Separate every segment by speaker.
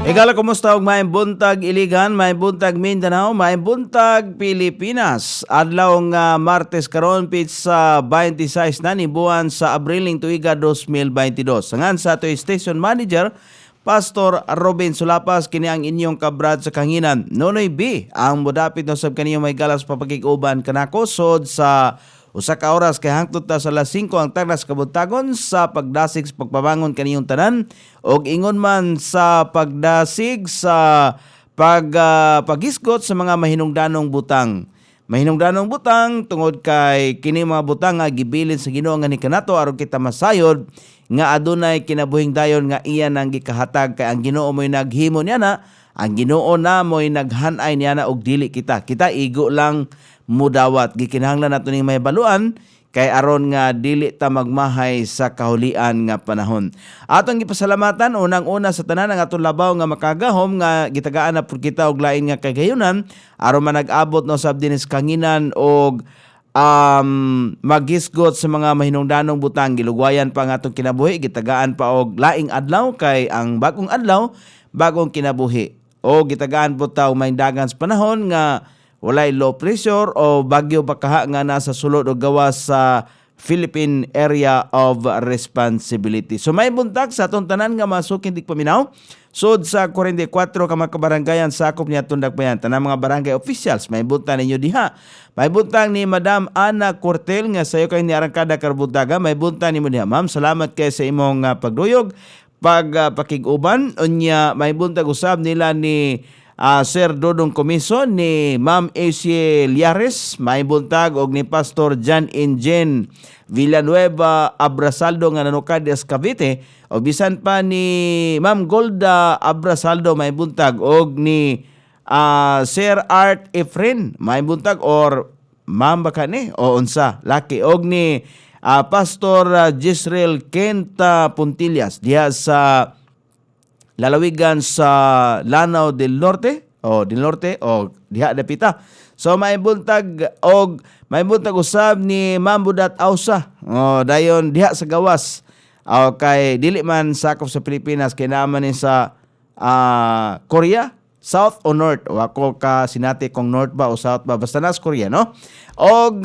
Speaker 1: Igala, kumusta og may buntag Iligan, may buntag Mindanao, may buntag Pilipinas. Adlaw nga Martes karon sa 26 na ni buwan sa Abriling tuiga 2022. Sangan sa ato station manager Pastor Robin Sulapas, kini ang inyong kabrad sa kanginan. Nonoy B ang modapit no sab kaniyo may galas papakig-uban kanako sod sa usa ka oras kay hangtod ta sa alas 5 ang tagnas kabuntagon sa pagdasig sa pagpabangon kaniyong tanan og ingon man sa pagdasig sa paghisgot sa mga mahinungdanong butang. Mahinungdanong butang tungod kay kini mga butang nga gibilin sa Ginoo nga ni kanato aron kita masayod nga adunay kinabuhing dayon nga iyan ang gikahatag kay ang Ginoo mo'y naghimo niya na, ang Ginoo na mo'y naghanay niya na og dili kita. Kita igo lang mudawat. Gikinahanglan nato ning may baluan kay aron nga dili ta magmahay sa kahulian nga panahon. Atong gipasalamatan unang-una sa tanan ang atong labaw nga makagahom nga gitagaan na pud kita og lain nga kagayunan aron man nag-abot no sab dinis kanginan og maghisgot sa mga mahinungdanong butang. Gilugwayan pa nga atong kinabuhi, gitagaan pa og laing adlaw kay ang bagong adlaw bagong kinabuhi. O gitagaan po ta og may dagan sa panahon nga walay low pressure o bagyo bakaha nga nasa sulod o gawas sa Philippine Area of Responsibility. So may buntag sa atong tanan nga masukin dik paminaw sud sa 44 ka mga kabarangayan sakop niya tundag payan tanang mga barangay officials. May buntag ninyo diha. May buntag ni Madam Ana Cortel nga sayo kay ni arangkada karbuntaga. May buntag nimo diha. Ma'am, salamat kay sa imong pagduyog pakig-uban. Unya may buntag usab nila ni Sir Dodong Komiso, ni Ma'am AC Liares, may buntag og ni Pastor John Ingen Villanueva Abrasaldo nga nanukad sa Cavite, o bisan pa ni Ma'am Golda Abrasaldo may buntag og ni Sir Art Efren may buntag or Ma'am baka ni o unsa laki og ni Pastor Jezreel Kenta Puntillas diha sa lalawigan sa Lanao del Norte o diha dapita. So may buntag usab ni Ma'am Budat Ausa dayon diha sa gawas kay dili man sakop sa Pilipinas kay naman ni sa Korea, South o North, o ako ka sinati kung North ba o South ba, basta nas Korea, no? Og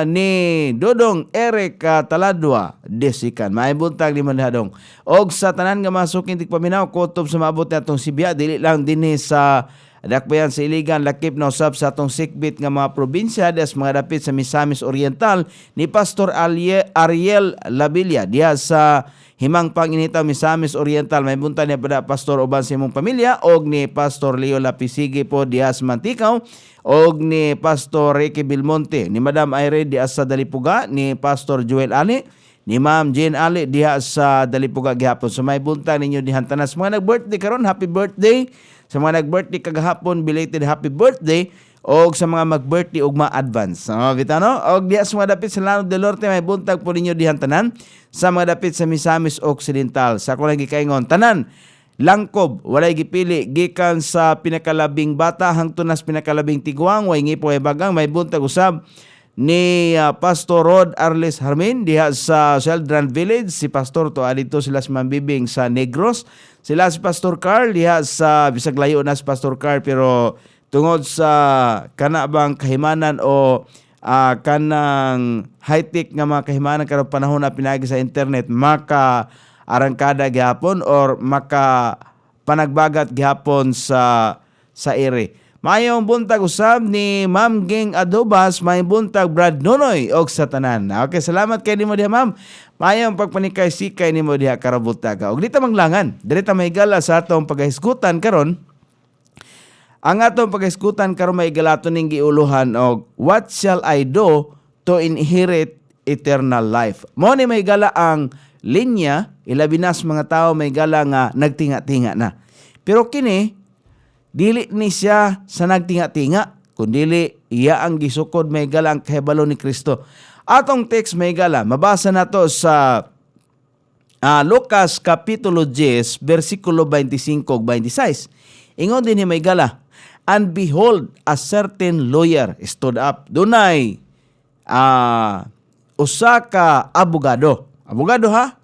Speaker 1: ni Dodong Eric Taladwa Desikan, may buntag ni Manhadong. Og sa tanan nga masukin tig paminaw kutob sa maabot natong Sibya, dili lang dinhi sa dakbayan sa Iligan, lakip na usab sa atong sikbit nga mga probinsya des mga dapit sa Misamis Oriental ni Pastor Ariel Labilia diha sa Himang Panginitaw, Misamis Oriental. May buntag ni Pastor uban sa imong pamilya og ni Pastor Leo Lapisigi po diha sa Mantikaw og ni Pastor Ricky Belmonte, ni Madam Aire diha sa Dalipuga, ni Pastor Joel Ali, ni Ma'am Jane Ali diha sa Dalipuga gihapon. So may buntag ninyo dihan tanas mga nag-birthday karon, happy birthday sa mga nag-birthday kagahapon, belated happy birthday, og sa mga mag-birthday og ma-advance. Bitano, og diha sa mga dapit sa Lanao del Norte, may buntag po ninyo dihan tanan sa mga dapit sa Misamis Occidental. Sa ako lang gikaingon, tanan langkob, walay gipili gikan sa pinakalabing bata hangtod nas pinakalabing tiguang, way ngipo ay bagang. May buntag usab ni Pastor Rod Arles Harmin diha sa Sheldran Village, si Pastor to adito sila sa Mambibing sa Negros, sila si Pastor Carl diha sa bisag layo na si Pastor Carl pero tungod sa kanabang kahimanan o kanang high-tech nga mga kahimanan karong panahon na pinagi sa internet, maka arangkada gihapon or maka panagbagat gihapon sa ere. Mayong buntag usab ni Ma'am Ging Adobas, may buntag Brad Nonoy og sa tanan. Okay, salamat kay nimo diha, Ma'am. Mayong pagpanikay-sikay nimo diha karong buntaga. Og dita manglangan, diri ta mahigala sa atong paghisgutan karon. Ang atong paghisgutan karon may galaton ning giuluhan og what shall I do to inherit eternal life. Mo ni may gala ang linya, ilabi nas mga tao may gala nga nagtinga-tinga na. Pero kini dili ni siya sa nagtinga-tinga, kundili iya ang gisukod may gala ang kahibalo ni Kristo. Atong text may gala, mabasa nato sa Lucas Kapitulo 10, versikulo 25 ug 26. Ingon din ni may gala, and behold, a certain lawyer stood up. Dunay usa ka abogado. Abogado ha?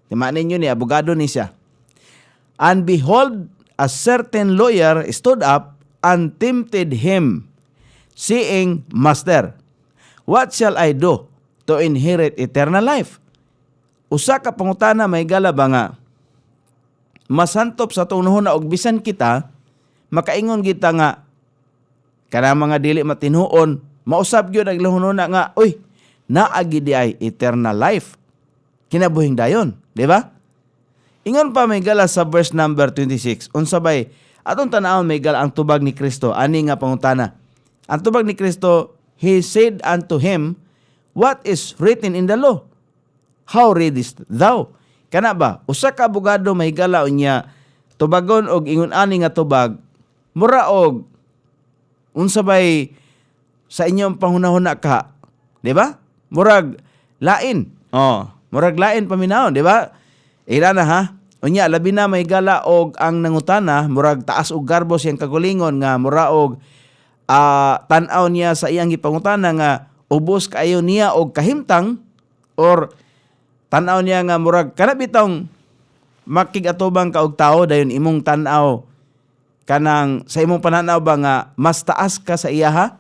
Speaker 1: Timaan ninyo ni abogado ni siya. And behold, a certain lawyer stood up and tempted him, saying, Master, what shall I do to inherit eternal life? Usa ka pangutana may gala ba nga, masantop sa tunuhon na og bisan kita, makaingon kita nga, kana mga dili matinuon, mausab gyud ang lahunona nga, uy, naagi di ay eternal life. Kinabuhing dayon, di ba? Ingon pa may gala sa verse number 26. Unsa bay atong tan-awon may gala ang tubag ni Kristo, ani nga pangutana. Ang tubag ni Kristo, he said unto him, what is written in the law? How readest thou? Kana ba usa ka abogado may gala unya tubagon og ingon ani nga tubag, mura og unsa bay sa inyong panghunahuna ka, di ba? Murag lain. Murag lain paminawon, di ba? Ira na ha. Unya labi na may gala og ang nangutana, murag taas og garbo siyang kagulingon nga mura og tan-aw niya sa iyang gipangutana nga ubos kaayo niya og kahimtang, or tan-aw niya nga murag kana bitong makigatubang ka og tao dayon imong tan-aw kanang sa imong pananaw ba nga mas taas ka sa iya ha?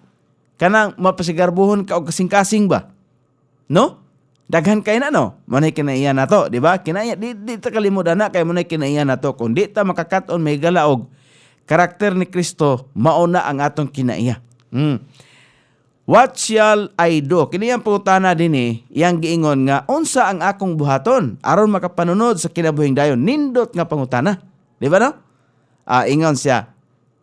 Speaker 1: Kanang mapasigarbuhon ka og kasing-kasing ba? No? Daghan kay na no, manay kinaiya na to, di ba? Kinaiya, di ta kalimutan na kay manay kinaiya na to. Kung di ta makakaton may galaog, karakter ni Kristo, mauna ang atong kinaiya. What shall I do? Kini ang pangutana din iyang giingon nga, unsa ang akong buhaton? Aron makapanunod sa kinabuhing dayon. Nindot nga pangutana. Di ba no? Ingon siya.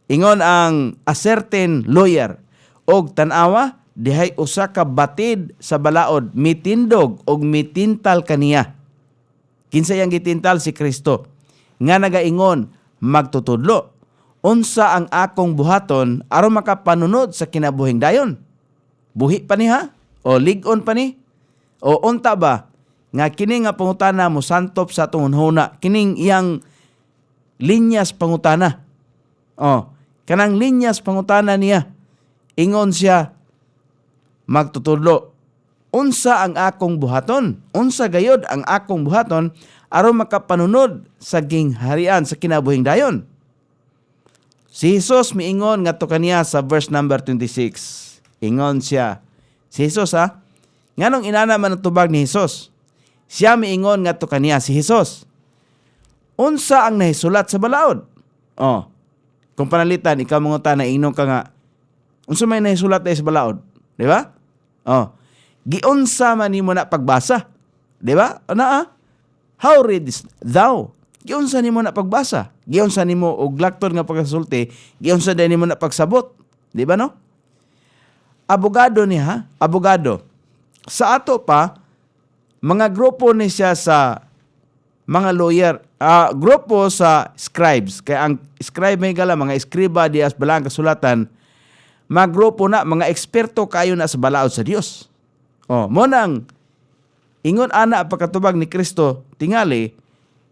Speaker 1: Ingon ang a certain lawyer. Og tanawa, dihay usa ka batid sa balaod, mitindog og mitintal kaniya. Kinsa yang gitintal? Si Kristo. Nga nagaingon, magtutudlo. Unsa ang akong buhaton aron makapanunod sa kinabuhing dayon? Buhi pa ni ha? O ligon pa ni? O unta ba? Nga kini nga pangutana mo santop sa atong hunahuna. Kining iyang linyas pangutana. Kanang linyas pangutana niya. Ingon siya, magtutudlo. Unsa ang akong buhaton? Unsa gayod ang akong buhaton aron makapanunod sa gingharian sa kinabuhing dayon? Si Jesus miingon ngadto kaniya sa verse number 26. Ingon siya. Si Jesus nganong inana man ang tubag ni Jesus? Siya miingon ngadto kaniya si Jesus. Unsa ang nahisulat sa balaod? Kung panalitan ikaw mangutana ingnon ka nga, unsa may nahisulat sa balaod? Di ba? Giunsa man nimo na pagbasa. Di ba? How readest thou? Giunsa nimo na pagbasa? Giunsa nimo og lakton nga pagkasulti? Giunsa din nimo na pagsabot? Di ba no? Abogado niya, abogado. Sa ato pa, mga grupo ni siya sa mga lawyer, grupo sa scribes. Kaya ang scribe may gala, mga eskriba dias balang kasulatan, mga grupo na, mga eksperto kayo na sa balaod sa Dios. Mo nang ingon ana pagkatubag ni Kristo tingali,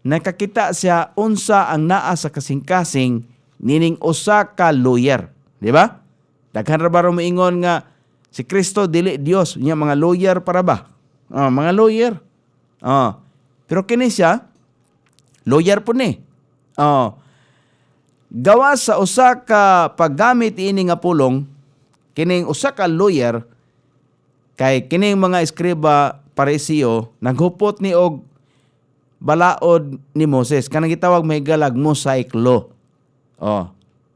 Speaker 1: nakakita siya unsa ang naa sa kasing-kasing nining usa ka lawyer. Di ba? Daghan ra ba moingon nga si Kristo dili Dios, nya mga lawyer para ba? Mga lawyer. Pero kini siya lawyer po ni. Gawa sa usa ka paggamit ini nga pulong, kining usa ka lawyer kay kining mga eskriba parisiyo naghupot ni og balaod ni Moses, kanang gitawag may galag Mosaic law.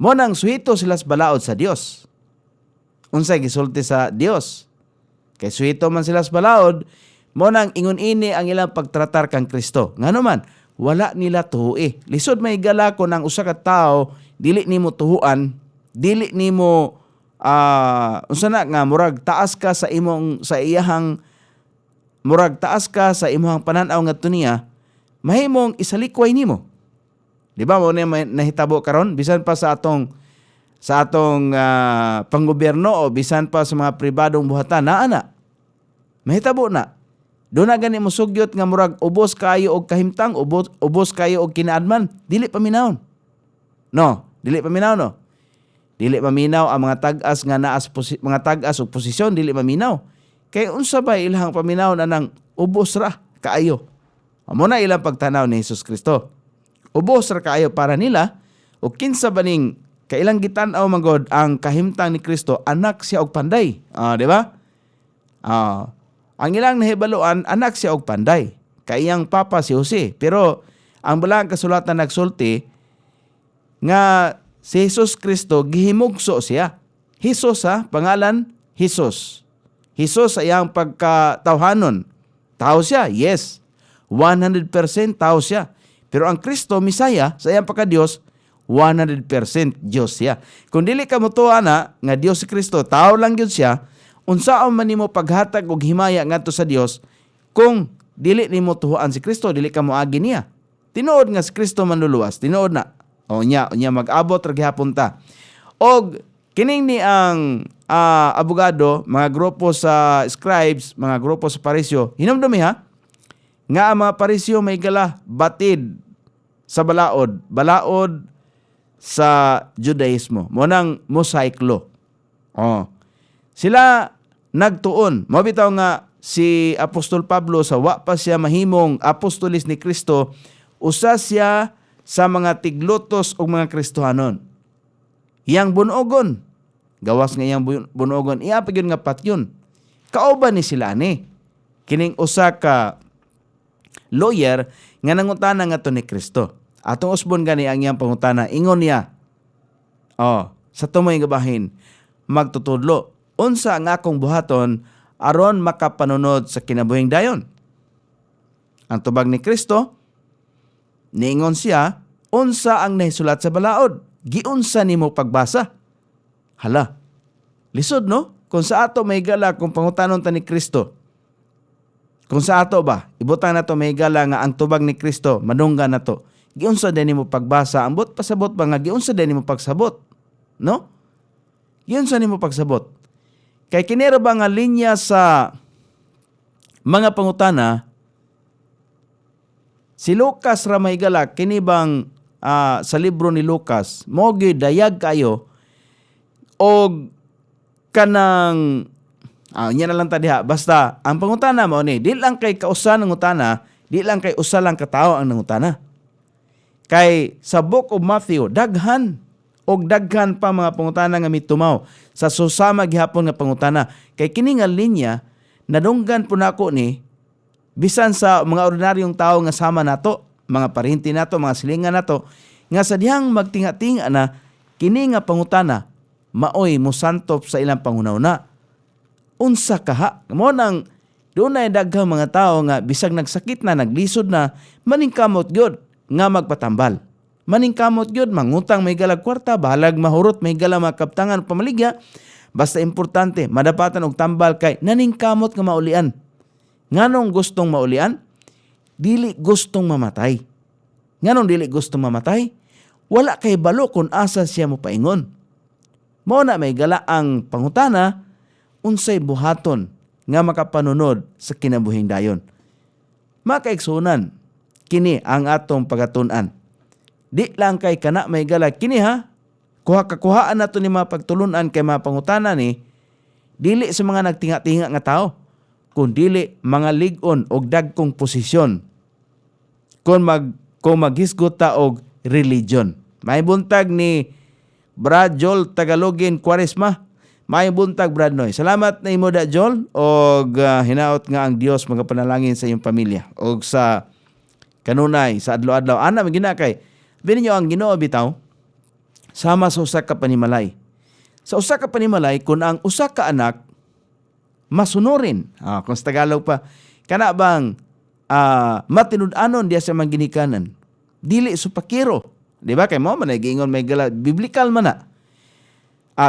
Speaker 1: Mo nang suhito sila sa balaod sa Dios. Unsay gisulti sa Dios? Kay suhito man sila sa balaod, mo nang ingon ini ang ilang pagtratar kang Kristo. Ngano man wala nila tuhui. Lisod may gala ko ng usa ka tawo, dili nimo tuhuan, dili nimo unsa na nga murag taas ka sa imong sa iyahang murag taas ka sa imong pananaw ngadto niya, mahimong isalikway nimo. Di ba mo nahitabo karon bisan pa sa atong panggobyerno o bisan pa sa mga pribadong buhatan na mahitabo na. Doon na gani mo sugyot nga murag ubos kayo og kahimtang, ubos kayo og kinaadman, dili paminaw. Dili paminaw. Dili paminaw ang mga tag-as nga naas mga tag-as og posisyon, dili paminaw. Kay unsa ba ilang paminaw na nang ubos ra kaayo? Amo na ilang pagtanaw ni Hesus Kristo. ubos ra kaayo para nila, o kinsa baning kailang gitan-aw manggod ang kahimtang ni Kristo, anak siya og panday. Di ba? Ang ilang nahibaluan, anak siya og panday. Kaiyang papa si Jose. Pero ang balang kasulatan nagsulti nga si Jesus Kristo gihimugso siya. Jesus pangalan Jesus. Jesus ay ang pagkatawhanon. Tao siya, yes. 100% tao siya. Pero ang Kristo, Misaya, sa iyang pagka-Diyos, 100% Diyos siya. Kung dili ka mutuwa na nga Diyos si Kristo, tao lang yun siya, unsaon man nimo paghatag og himaya ngadto sa Dios kung dili nimo tuhuan si Kristo, dili ka moagi niya. Tinuod nga si Kristo manluluwas, tinuod na. Unya mag-abot ra gihapon ta. Og kining ni ang abogado, mga grupo sa scribes, mga grupo sa parisyo, hinumdumi nga ang mga parisyo may gala batid sa balaod sa Judaismo. Mo nang Mosaic law. Sila nagtuon. Mabitaw nga si Apostol Pablo sa wa pa siya mahimong apostolis ni Kristo, usa siya sa mga tiglutos o mga Kristohanon. Iyang bunogon. Gawas nga iyang bunogon. Iya pa yun nga patyon. Kauban ni sila ni. Kining usa ka lawyer nga nangutana nga to ni Kristo. Atong usbon gani ang iyang pangutana. Ingon niya, sa tumoy nga bahin, magtutudlo. Unsa ang akong buhaton aron makapanunod sa kinabuhing dayon? Ang tubag ni Kristo, niingon siya, unsa ang nahisulat sa balaod? Giunsa nimo pagbasa? Hala, lisod no? Kung sa ato may gala kung pangutanon ta ni Kristo. Kung sa ato ba, ibutang na to may gala nga ang tubag ni Kristo, manungga na to. Giunsa din nimo pagbasa, ambot pasabot ba nga giunsa din nimo pagsabot? No? Giunsa nimo pagsabot? Kay kinera ba nga linya sa mga pangutana, si Lucas ra may gala, kini bang sa libro ni Lucas, mo dayag kayo og kanang nya na lang ta diha. Basta ang pangutana mo ni, di lang kay kausa ng utana, di lang kay usa lang katao ang nangutana. Kay sa Book of Matthew, daghan pa mga pangutana nga mitumaw sa susama gihapon nga pangutana. Kay kini nga linya nadunggan po nako ni bisan sa mga ordinaryong tao nga sama nato, mga parinti nato, mga silingan nato, nga sa dihang magtinga-tinga na kini nga pangutana maoy mosantop sa ilang pangunauna. Unsa kaha? Mo nang dunay daghang mga tao nga bisag nagsakit na, naglisod na, maningkamot gyud nga magpatambal. Maningkamot gyud mangutang may galag kwarta, bahalag mahurot may gala makaptangan pamaligya. Basta importante madapatan og tambal kay naningkamot nga maulian. Nganong gustong maulian? Dili gustong mamatay. Nganong dili gustong mamatay? Wala kay balo kung asa siya mo paingon. Mao na may gala ang pangutana, unsay buhaton nga makapanunod sa kinabuhing dayon. Makaigsunan, kini ang atong pagatun-an. Di lang kay kana may gala kini kuha-kakuhaan nato ni mga pagtulunan kay mga pangutana ni, dili sa mga nagtinga-tinga nga tao, kung dili mga lig-on og dagkong posisyon. Kung maghisgot ta og religion. May buntag ni Brad Joel Tagalogin Quaresma. May buntag Brad Noy. Salamat na imo da Joel og hinaot nga ang Dios magapanalangin sa iyong pamilya og sa kanunay sa adlaw-adlaw. Ana magina kay bininyo ang Ginoo bitaw sama sa usa ka panimalay. Sa usa ka panimalay kun ang usa ka anak masunurin. Kung sa Tagalog pa, kana bang matinud-anon diya sa mga ginikanan. Dili supakiro. Di ba? Kay mo, managingon may gala. Biblical man na.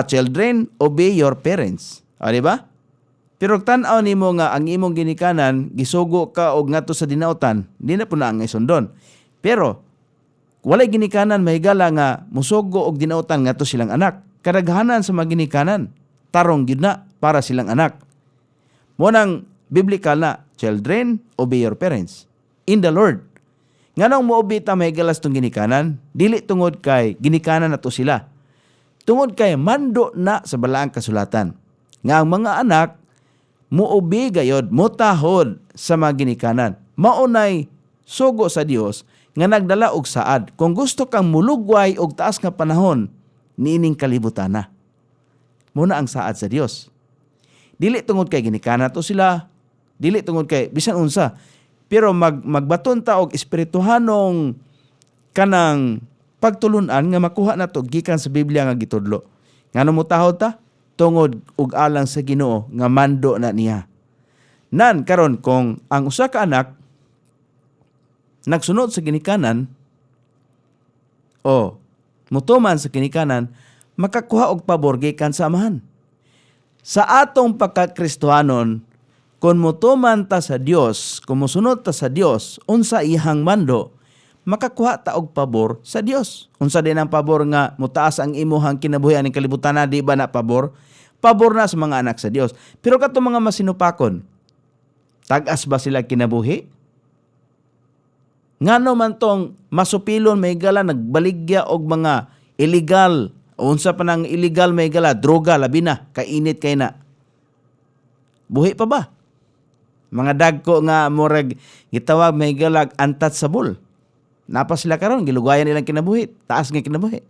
Speaker 1: Children, obey your parents. Di ba? Pero tan-aw nimo nga ang imong ginikanan, gisugo ka og ngadto sa dinautan, di na po na ang isundon. Pero, walay ginikanan, may gala nga musugo og dinautan ngadto silang anak. Kadaghanan sa mga ginikanan, tarong yun na para silang anak. Munang biblical na, children, obey your parents in the Lord. Nganong moobey ta may galas tong ginikanan? Dili tungod kay ginikanan nato sila. Tungod kay mando na sa balaang kasulatan. Nga ang mga anak moobey gayod, motahod sa mga ginikanan. Maunay sugo sa Dios nga nagdala og saad. Kung gusto kang mulugway og taas nga panahon, niining kalibutana. Muna ang saad sa Dios. Dili tungod kay ginikana to sila, dili tungod kay bisan unsa, pero magbaton ta og espirituhanong kanang pagtulunan nga makuha nato gikan sa Biblia nga gitudlo. Ngano mo tahod ta? Tungod ug alang sa Ginoo nga mando na niya. Nan karon kung ang usa ka anak nagsunod sa ginikanan o mutuman sa ginikanan, makakuha og pabor gikan sa amahan. Sa atong pagkakristohanon, kung mutuman ta sa Dios, kung musunod ta sa Dios, unsa ihang mando, makakuha ta og pabor sa Dios. Unsa din ang pabor nga mutaas ang imuhang kinabuhian ning kalibutan na, di ba na pabor? Pabor na sa mga anak sa Dios. Pero katong mga masinupakon, tag-as ba sila kinabuhi? Ngano man tong masupilon may gala nagbaligya og mga illegal, unsa pa nang illegal may gala, droga labi na, kainit kay na. Buhi pa ba? Mga dagko nga murag gitawag may galag untouchable. Napa sila karon gilugayan nilang kinabuhi, taas nga kinabuhi.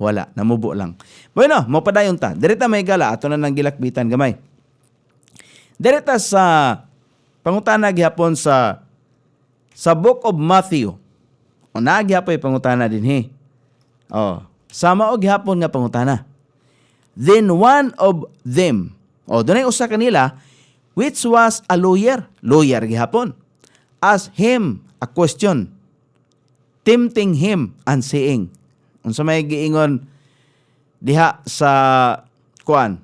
Speaker 1: Wala, namubo lang. Bueno, mopadayon ta. Direta may gala ato na nang gilakbitan gamay. Direta sa pangutana gihapon sa Book of Matthew. O nagyapon yung pangutana din he. Sama o gihapon nga pangutana. Then one of them, doon ay usa kanila, which was a lawyer gihapon, asked him a question, tempting him and saying, unsa may giingon diha sa kuan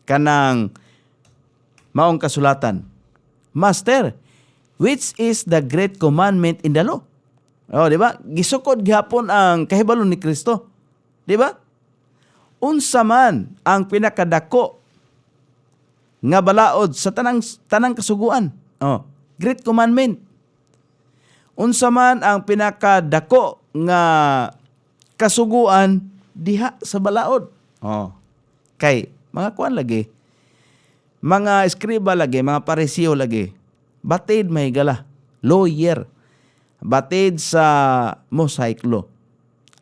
Speaker 1: kanang maong kasulatan, Master, which is the great commandment in the law? Di ba? Gisukod gihapon ang kahibalo ni Kristo. Di ba? Unsa man ang pinakadako nga balaod sa tanang kasuguan? Great commandment. Unsa man ang pinakadako nga kasuguan diha sa balaod? Kay mga kuan lagi, mga eskriba lagi, mga parisiyo lagi, batid may gala, lawyer, batid sa Mosaic law.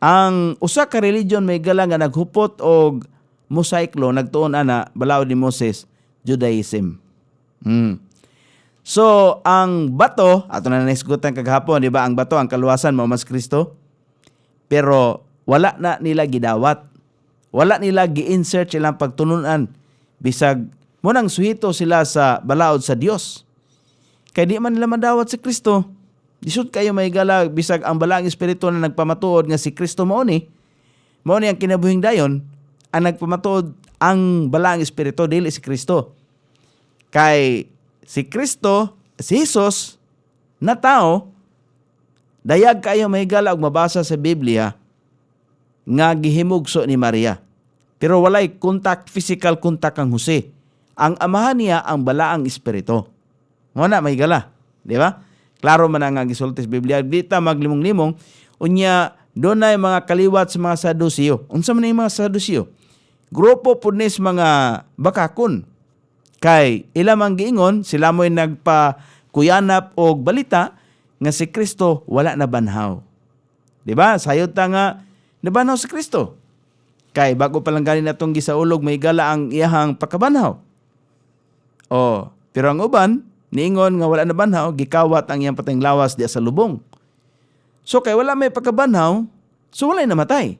Speaker 1: Ang usa ka religion may gala nga naghupot og Mosaic law, nagtuon ana balaod ni Moses, Judaism. So, ang bato, ato na naisgutan kagahapon, di ba? Ang bato, ang kaluwasan, mao mas Kristo. Pero wala na nila gidawat. Wala nila gi-insert silang pagtununan. Bisag munang suhito sila sa balaod sa Dios. Kaya di man nila madawat si Kristo. Disud kayo may gala, bisag ang balaang espiritu na nagpamatuod nga si Kristo mao ni ang kinabuhing dayon, ang nagpamatuod ang balaang espiritu, dili si Kristo. Kay si Kristo, si Jesus na tao, dayag kayo may gala og mabasa sa Biblia nga gihimugso ni Maria. Pero walay physical contact ang Jose. Ang amahan niya ang balaang espiritu. Muna may gala, di ba? Klaro man ang gisulti sa Biblia. Di ta maglimong-limong, unya doon na mga kaliwat sa mga Sadusiyo. Unsa man yung mga Sadusiyo? Grupo po nis mga bakakon. Kay ilamang giingon, sila mo'y nagpakuyanap o balita nga si Kristo wala na banhaw. Diba? Sayot ta nga, nabanhaw si Kristo. Kay bago pa lang galing natong gisaulog, may gala ang iyahang pakabanhaw. Pero ang uban, niingon nga wala na banhaw, gikawat ang iyang patayng lawas diya sa lubong. So kay wala may pagkabanhaw, so wala'y namatay.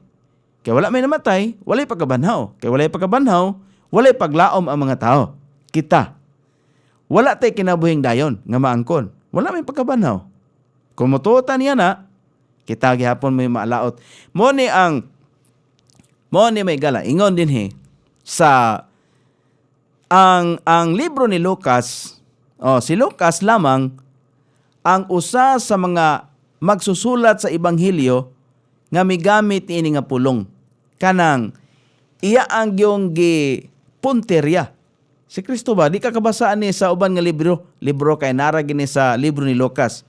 Speaker 1: Kay wala may namatay, wala'y pagkabanhaw. Kay wala'y pagkabanhaw, wala'y paglaom ang mga tao. Kita. Wala tay kinabuhing dayon nga maangkon. Wala may pagkabanhaw. Kung mutuotan niya na, kita gihapon may maalaot. Mo ni may gala. Ingon din sa ang libro ni Lucas, si Lucas lamang ang usa sa mga magsusulat sa Ebanghelyo nga migamit ini nga pulong. Kanang iya ang yung punterya. Si Kristo ba, di ka kabasaan ni sa uban nga libro kay naragi ni sa libro ni Lucas.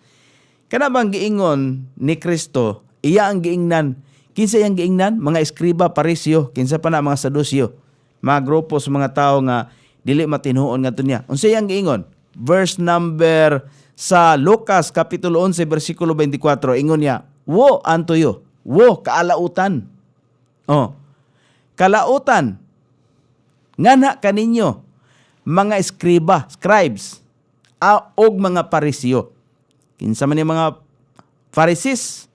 Speaker 1: Kana bang giingon ni Kristo, iya ang giingnan. Kinsa yang giingnan? Mga eskriba, parisyo, kinsa pa na mga Sadusyo. Mga grupo sa mga tao nga dili matinuon nga niya. Unsa yang giingon? Verse number sa Lucas Kapitulo 11, versikulo 24, ingon niya, "Wo unto you, wo kaalautan." Oh, kalautan, ngana kaninyo, mga eskriba, scribes, og mga parisyo. Kinsa man yung mga Pharisees,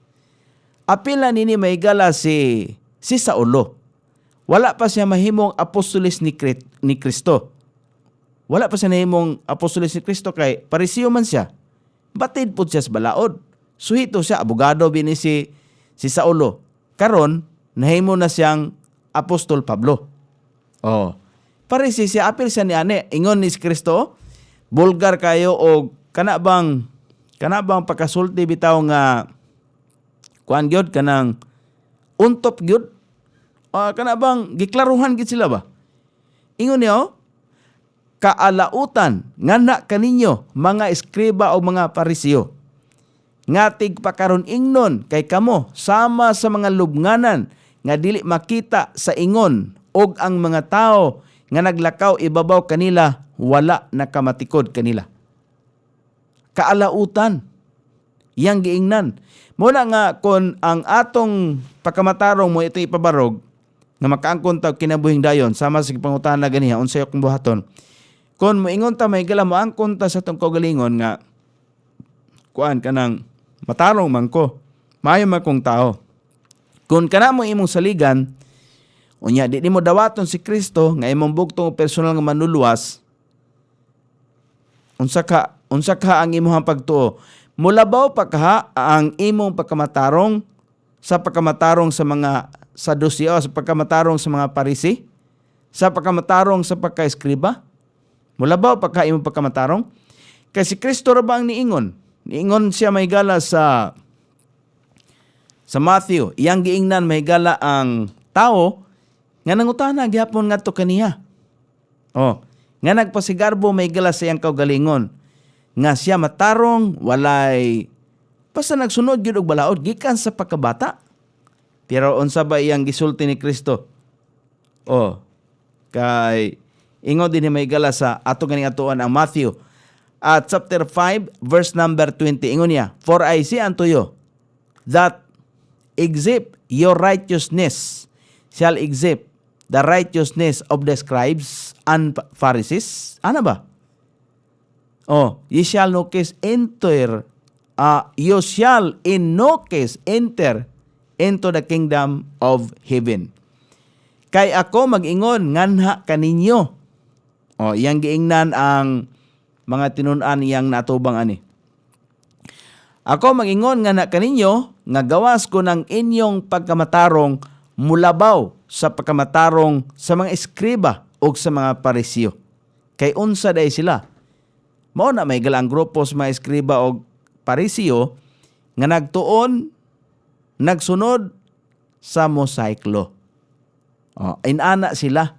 Speaker 1: apila nini maigala si Saulo. Wala pa siya mahimong apostolis ni Kristo. Wala pa siya mahimong apostolis ni Kristo kay parisyo man siya. Batid po siya sa balaod. Suhito siya, abogado bini si Saulo. Karon nahimo na siyang apostol Pablo. Oh, parisi siya, apil siya ni ane. Ingon ni Kristo, bulgar kayo o kana bang pagkasulti bitaw nga kuan gyud kanang untop gyud, kana bang giklaruhan gid sila ba? Ingon niyo, kaalautan ngana kaninyo mga eskriba o mga parisyo, ngatig pakaron ingnon kay kamo sama sa mga lubnganan nga dili makita sa ingon, og ang mga tao nga naglakaw ibabaw kanila wala nakamatikod kanila. Kaalautan yang giingnan. Muna nga kon ang atong pagkamatarong mo ito ipabarog nga makaangkon ta kinabuhing dayon sama sa pangutan na ganiha unsay akong buhaton. Kon moingon ta may gala mo angkon ta sa tong kaugalingon nga kuan kanang matarong man ko, maayo man kong tao. Kung kana mo imong saligan, unya di mo dawaton si Kristo nga imong bugtong personal nga manluluwas, unsa ka ang imong pagtuo? Mulabaw pa ka ang imong pagkamatarong sa pagkamatarong sa mga Saduceo, sa pagkamatarong sa mga Parisi, sa pagkamatarong sa pagka-eskriba? Mulabaw pa ka imong pagkamatarong? Kay si Kristo ra ba ang niingon? Niingon siya mahigala sa Matthew, iyang giingnan mahigala ang tao nga nangutana gyapon ngadto kaniya. Oh, nga nagpasigarbo mahigala sa iyang kaugalingon nga siya matarong walay basta nagsunod gyud og balaod gikan sa pagkabata. Pero unsa ba iyang gisulti ni Kristo? Oh, kay ingon din ni mahigala sa ato ganing atuan ang Matthew at chapter 5 verse number 20, ingon niya, "For I say unto you that except your righteousness shall except the righteousness of the scribes and Pharisees." Ano ba? Oh, you shall no case enter into the kingdom of heaven. Kay ako mag-ingon nganha kaninyo. Oh, iyang giingnan ang mga tinun-an iyang natubang ani. Ako mag-ingon nganha kaninyo nga gawas ko ng inyong pagkamatarong mulabaw sa pagkamatarong sa mga eskriba o sa mga parisyo. Kay unsa day sila? Mao na may galang grupo sa mga eskriba o parisyo nga nagtuon, nagsunod sa Mosaic Law. Inana sila.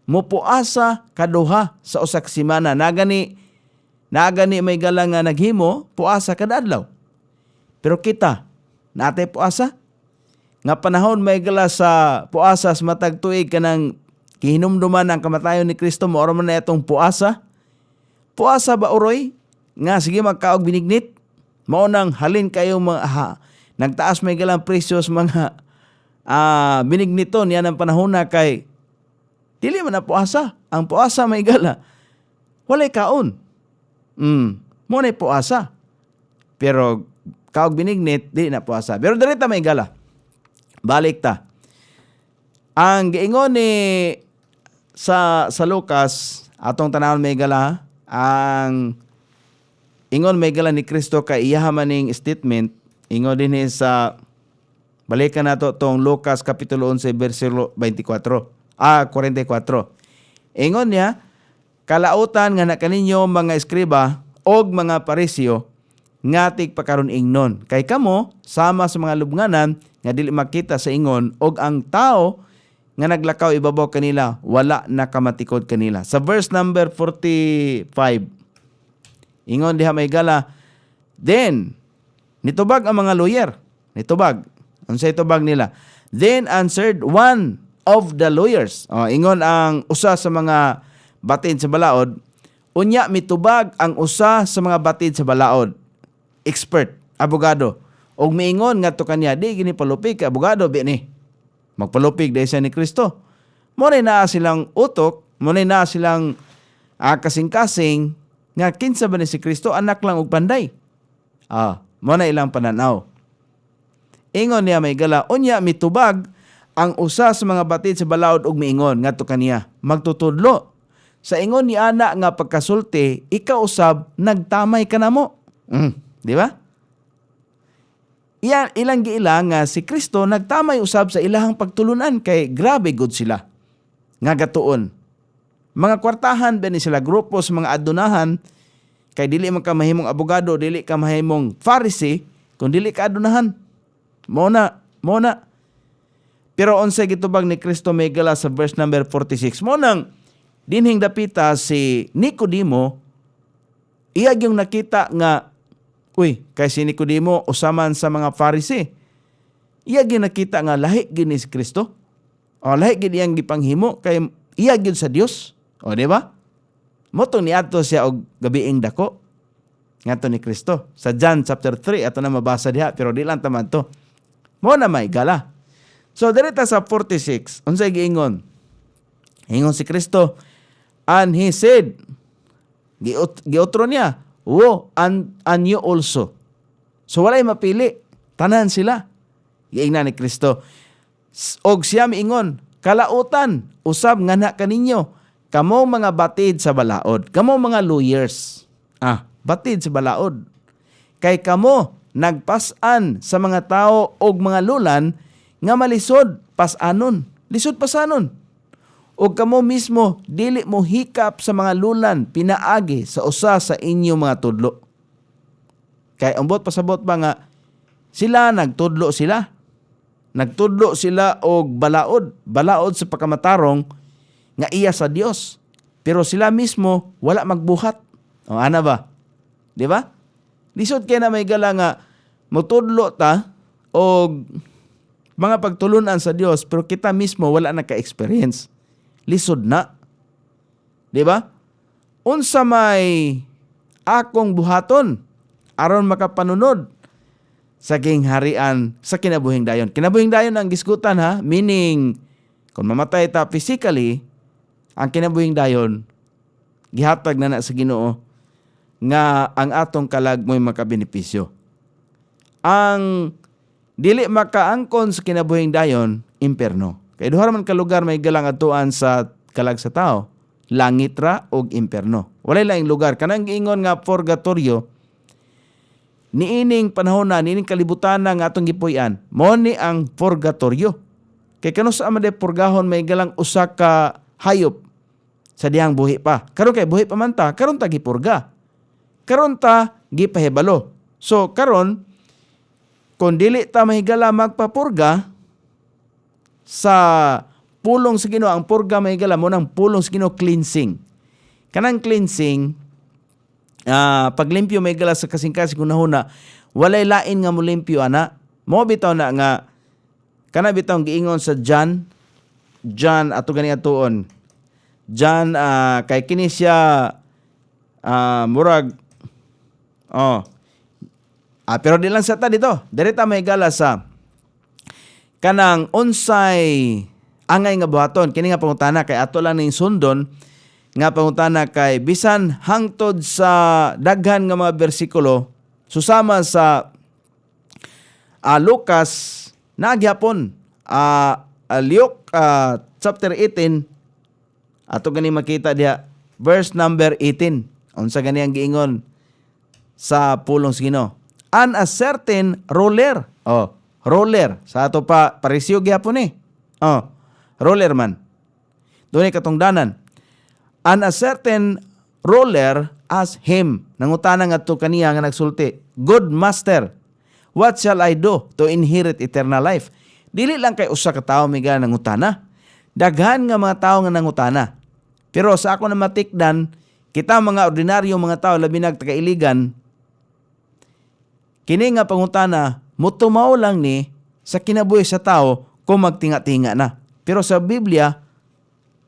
Speaker 1: Mupuasa kaduha sa usak semana. Nagani may galang nga naghimo, puasa kada adlaw. Pero kita, natay puasa? Nga panahon may gala sa puasa sa matag tuig kanang kihinumduman ang kamatayon ni Kristo, maoro man na itong puasa. Puasa ba uroy? Nga sige magkaog binignit? Mao nang halin kayo mga nagtaas may galang presyos mga binigniton yan ang panahon na kay dili man na puasa. Ang puasa may gala walay kaon. Mo na puasa. Pero kaog binignit di na puasa. Pero direta may gala. Balik ta. Ang giingon ni sa Lucas atong tanawon may gala, ang ingon may gala ni Kristo kay iya maning statement, ingon din sa balikan nato tong Lucas Kapitulo 11 versikulo 44. Ingon niya, kalautan nga na kaninyo mga eskriba og mga parisyo ngatig pakaron ingnon. Kay kamo sama sa mga lubnganan nga dili makita sa ingon og ang tao nga naglakaw ibabaw kanila wala nakamatikod kanila. Sa verse number 45, ingon diha may gala, then nitubag ang mga lawyer. Nitubag. Unsay tubag nila? Then answered one of the lawyers. Ingon ang usa sa mga batin sa balaod, Unya mitubag ang usa sa mga batid sa balaod. Expert, abogado. Og miingon ngadto kaniya, di gini palupig kay abogado ni. Magpalupig dahil siya ni Kristo. Muna na silang utok, muna na silang kasing-kasing nga kinsa ba ni si Kristo, anak lang og panday. Muna ilang pananaw. Ingon niya may gala, unya mitubag ang usa sa mga batid sa balaod og miingon ngadto kaniya, magtutudlo. Sa ingon ni ana nga pagkasulti, ikaw usab nagtamay ka namo. Di ba? Ilang giilang nga si Kristo nagtamay usab sa ilahang pagtulunan kay grabe gud sila. Nga gatuon. Mga kwartahan ba ni sila grupo sa mga adunahan kay dili man ka mahimong abogado, dili ka mahimong Pharisee, kung dili ka adunahan. Mona. Pero unsay gitubag ni Kristo may gala sa verse number 46. Monang dinhing dapita si Nicodemo, iyag yung nakita nga, kay si Nicodemo usaman sa mga Pharisee. Iyag yung nakita nga lahi gini si Kristo. Lahi gini ang gipanghimo kay iyag yun sa Dios. Di ba? Motong niadto siya og gabiing dako. Ngadto ni Kristo. Sa John chapter 3, ato na mabasa diha, pero di lang taman to. Mo na may gala. So, direta sa 46, unsay giingon? Ingon si Kristo, and he said, giotro niya, and you also. So, walay mapili. Tanan sila. Giingnan ni Kristo. Og siya miingon, kalautan, usab nga na kaninyo, kamo mga batid sa balaod, kamo mga lawyers. Batid sa balaod. Kay kamo, nagpasan sa mga tao og mga lulan, nga malisod pasanon. Lisod pasanon. O kamo mismo, dili mo hikap sa mga lulan, pinaagi sa usa sa inyo mga tudlo. Kay ambot pasabot ba nga, sila nagtudlo sila. Nagtudlo sila og balaod. Balaod sa pagkamatarong nga iya sa Dios. Pero sila mismo, wala magbuhat. Ana ba? Di ba? Lisod kaya na may gala nga, mutudlo ta og mga pagtulunan sa Dios, pero kita mismo wala na ka-experience. Lisod na. Di ba? Unsa may akong buhaton aron makapanunod sa gingharian sa kinabuhing dayon. Kinabuhing dayon ang gisgutan meaning kung mamatay ta physically, ang kinabuhing dayon gihatag na sa Ginoo nga ang atong kalag mo'y makabenepisyo. Ang dili makaangkon sa kinabuhing dayon, imperno. Kay duha man ka lugar may galang atuan sa kalag sa tao, langit ra og imperno. Walay laing lugar kanang giingon nga purgatorio. Niining panahon na, niining kalibutan na nga atong gipuy-an, mo ni ang purgatorio. Kay kano sa amade purgahon may galang usa ka hayop sa dihang buhi pa. Karon kay buhi pa man ta, karon ta gipurga. Karon ta gipahibalo. So karon kung dili ta mahigala magpapurga sa pulong sa Ginoo, ang purga mahigala mo ng pulong sa Ginoo, cleansing. Kanang cleansing, paglimpyo mahigala sa kasing-kasing kunahuna, walay lain nga mulimpyo ana. Mo bitaw na nga kana bitaw giingon sa John ato gani atuon. John kay kini siya murag pero di lang sa ta dito. Direta may gala sa kanang unsay angay nga buhaton. Kini nga pangutana kay ato lang ning sundon nga pangutana kay bisan hangtod sa daghan nga mga bersikulo susama sa Lucas nagyapon Luke chapter 18 ato gani makita diha verse number 18. Unsa gani ang giingon sa pulong sa Ginoo? And a certain ruler. Ruler. Sa ato pa, parisyo gyapon ruler man. Doon ay katungdanan. And a certain ruler asked him, nangutana nga to kaniya nga nagsulti, Good master, what shall I do to inherit eternal life? Dili lang kay usa ka tawo may nangutana. Daghan nga mga tawo nga nangutana. Pero sa ako na matikdan, kita mga ordinaryo mga tao, labi nagtakailigan, kini nga pangutana, mutumaw lang ni sa kinabuhi sa tao kung magtinga-tinga na. Pero sa Biblia,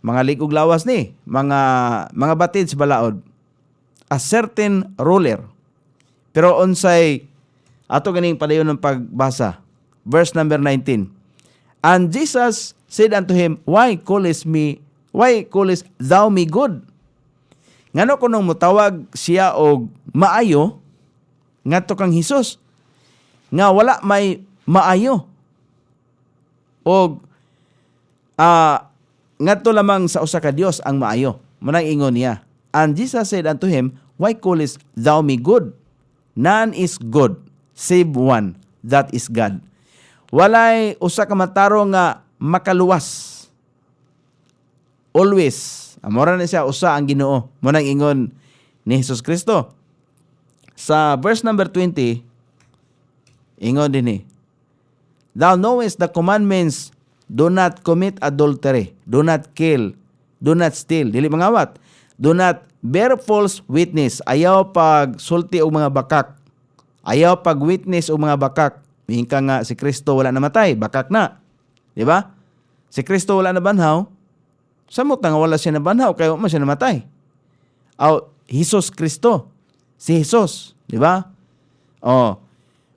Speaker 1: mga ligog lawas ni, mga batid sa balaod, a certain ruler. Pero unsay ato ganing padayon ng pagbasa. Verse number 19. And Jesus said unto him, why callest thou me good? Ngano kunong mutawag siya og maayo ngadto kang Hesus nga wala may maayo og ngadto lamang sa usa ka Dios ang maayo. Munang ingon niya. And Jesus said unto him, why callest thou me good? None is good save one, that is God. Walay usa ka matarong nga makaluwas. Always. Amora na siya usa ang Ginoo. Munang ingon ni Hesus Kristo. Sa verse number 20, ingon din thou knowest the commandments, do not commit adultery, do not kill, do not steal, dili mangawat, do not bear false witness, ayaw pag sulti og mga bakak, ayaw pag witness og mga bakak. Mihingka nga si Kristo wala namatay, bakak na. Di ba? Si Kristo wala na banhaw, samot nga wala siya na banhaw, kaya wala siya namatay. Hesus Kristo, si Jesus, di ba?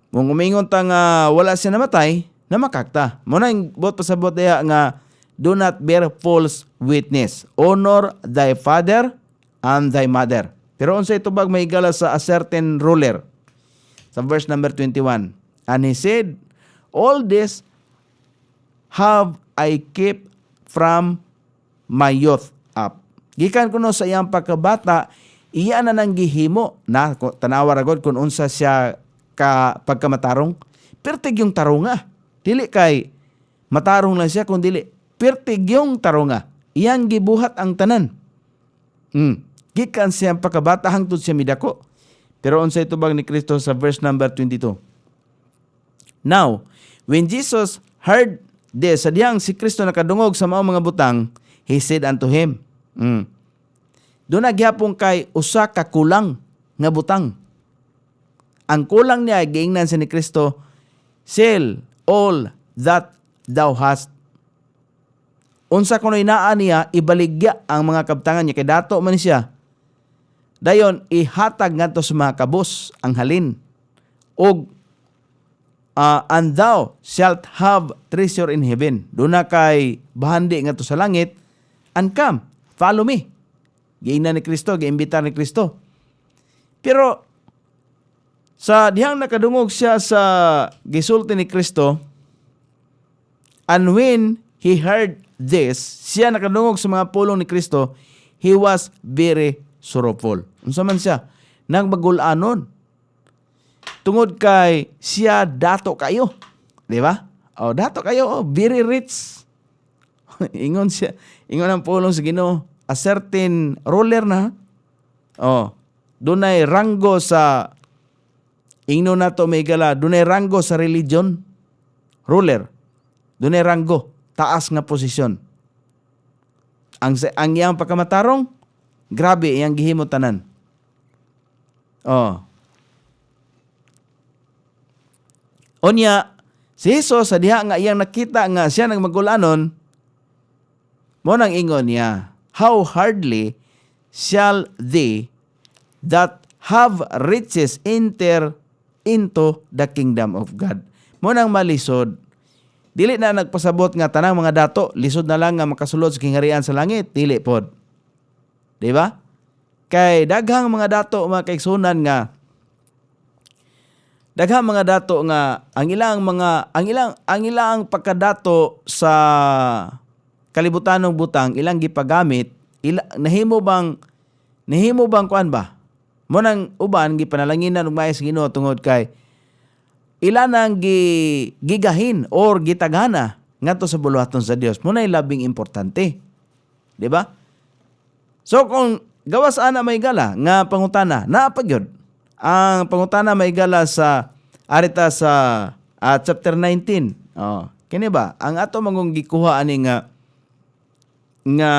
Speaker 1: Kung umingon ta nga wala siya namatay, namakakta. Muna yung bot pasabot daya nga, do not bear false witness. Honor thy father and thy mother. Pero unsay tubag may higala sa a certain ruler. Sa verse number 21. And he said, all this have I kept from my youth up. Gikan kuno sa iyang pagkabata, iya na nang gihimo na tanawa ragod kung unsa siya ka pagkamatarong. Pertig yung tarunga. Dili kay matarong lang siya, kung dili pertig yung tarunga. Iyang gibuhat ang tanan. Gikan siyang pagkabata hangtod siya midako. Pero unsay tubag ni Kristo sa verse number 22. Now, when Jesus heard this, sa diyang si Kristo nakadungog sa maong mga butang, he said unto him, doon nagyapon kay usa ka kulang nga butang. Ang kulang niya, giingnan sa ni Kristo, sell all that thou hast. Unsa kuno inaan niya, ibaligya ang mga kabtangan niya, kay dato man siya. Dayon, ihatag ngadto sa mga kabus ang halin. Og and thou shalt have treasure in heaven. Doon na kay bahandi nga to sa langit, and come, follow me. Giingnan ni Kristo, giimbitar ni Kristo. Pero, sa dihang nakadungog siya sa gisulti ni Kristo, and when he heard this, siya nakadungog sa mga pulong ni Kristo, he was very sorrowful. Unsa man siya? Nagbagulanon. Tungod kay siya dato kayo. Di ba? Dato kayo. Very rich. Ingon siya. Ingon ang pulong sa Ginoo. A certain ruler na. Dunay ranggo sa ingno na to may gala. Dunay ranggo sa religion. Ruler. Dunay ranggo. Taas nga posisyon. Ang iyang pagkamatarong, grabe iyang gihimo tanan. Onya, si Jesus sa diha nga iyang nakita nga siya nagmagulanon, mo nang ingon niya, how hardly shall they that have riches enter into the kingdom of God. Mo nang malisod, dili na nagpasabot nga tanang mga dato, lisod na lang nga makasulod sa kingharian sa langit, dili pod. Di ba? Kay daghang mga dato, mga kaigsunan nga, daghang mga dato nga ang ilang pagkadato sa kalibutanong butang ilang gipagamit, nahimo bang kuan ba? Mo nang uban gipanalanginan og maayos Ginoo tungod kay ilan ang gigahin or gitagana ngadto sa buluhaton sa Dios. Mo na labing importante. Di ba? So kung gawas ana may gala nga pangutana, naa pa gyud. Ang pangutana may gala sa arita sa chapter 19. Kini ba? Ang ato mangong gikuha ani nga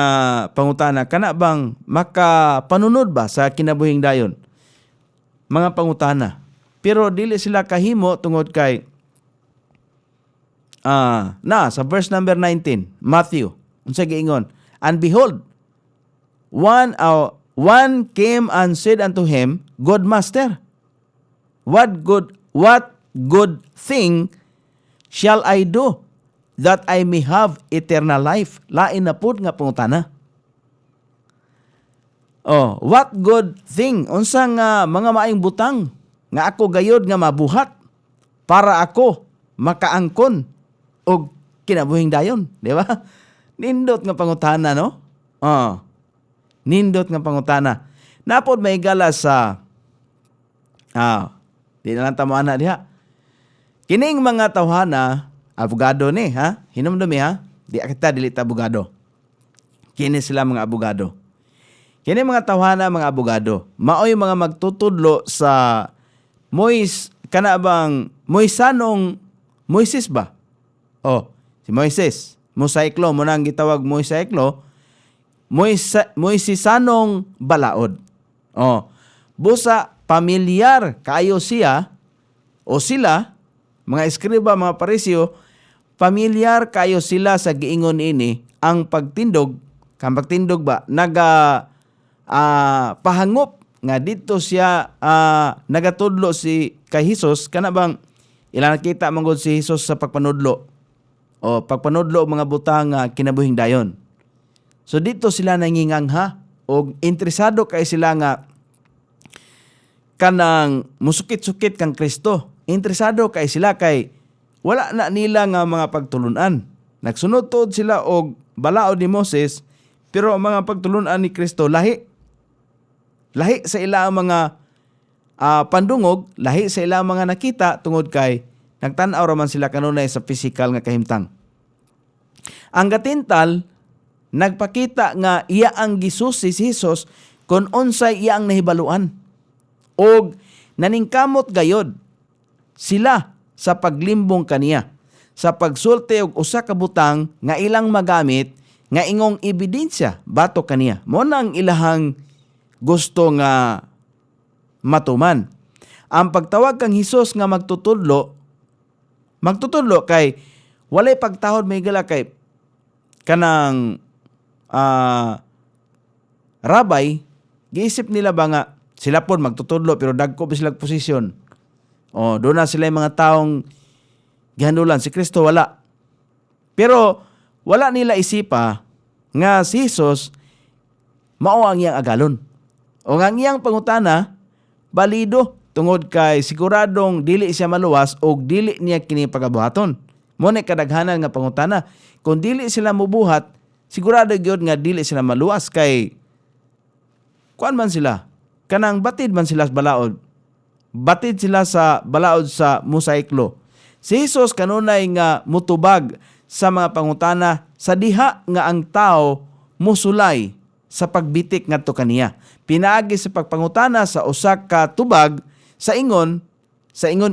Speaker 1: pangutana, kana bang makapanunod ba sa kinabuhing dayon? Mga pangutana. Pero dili sila kahimo tungod kay sa verse number 19, Matthew. Unsa giingon? And behold, one one came and said unto him, Good master, what good thing shall I do that I may have eternal life? Lain na pud nga pangutana. What good thing? Unsa nga mga maayong butang nga ako gayod nga mabuhat para ako makaangkon og kinabuhing dayon, di ba? Nindot nga pangutana, no? Nindot nga pangutana. Napod may gala sa di na lang tamo ana diha. Kining mga tawhana, abogado ni, ha? Hinumdumi, ha? Di kita dili ta abogado. Kini sila mga abogado. Kini mga tawhana, mga abogado, maoy mga magtutudlo sa Moisanong Moises ba? Si Moises. Mosaiklo, mo nang gitawag Mosaiklo. Moisesanong balaod. Busa, pamilyar kayo siya o sila, mga eskriba, mga parisyo, pamilyar kayo sila sa giingon ini ang pagtindog, kang pagtindog ba, pahangop nga dito siya nagatudlo si kay Hesus, kana bang ilang nakita manggod si Hesus sa pagpanudlo pagpanudlo mga butang kinabuhing dayon. So dito sila nangingangha o interesado kay sila nga kanang musukit-sukit kang Kristo. Interesado kay sila kay wala na nila nga mga pagtulunan. Nagsunod tuod sila og balaod ni Moses, pero ang mga pagtulunan ni Kristo lahi sa ilang mga pandungog, lahi sa ilang mga nakita tungod kay nagtan-aw raman sila kanunay sa physical nga kahimtang. Ang gatintal nagpakita nga iya ang gisusi si Jesus kung unsay iya ang nahibaluan. Og naningkamot gayod sila sa paglimbong kaniya, sa pagsulti og usa ka butang nga ilang magamit nga ingong ebidensya batok kaniya. Mo nang ilahang gusto nga matuman. Ang pagtawag kang Hesus nga magtutudlo kay walay pagtahod may gala kay kanang rabay, giisip nila ba nga sila po magtutudlo pero dagko ba silang posisyon? Doon na sila yung mga taong gihandulan. Si Kristo wala. Pero wala nila isipa nga si Jesus mao ang iyang agalon. O ang iyang pangutana, balido tungod kay siguradong dili siya maluwas o dili niya kini pagabuhaton. Muna kadaghanan nga pangutana. Kung dili sila mubuhat, sigurado gyud nga dili sila maluwas kay kuan man sila. Kanang batid man sila sa balaod. Batid sila sa balaod sa Mosaiklo. Si Jesus kanunay nga mutubag sa mga pangutana sa diha nga ang tao musulay sa pagbitik ngadto kaniya. Pinaagi sa pagpangutana sa usa ka tubag sa ingon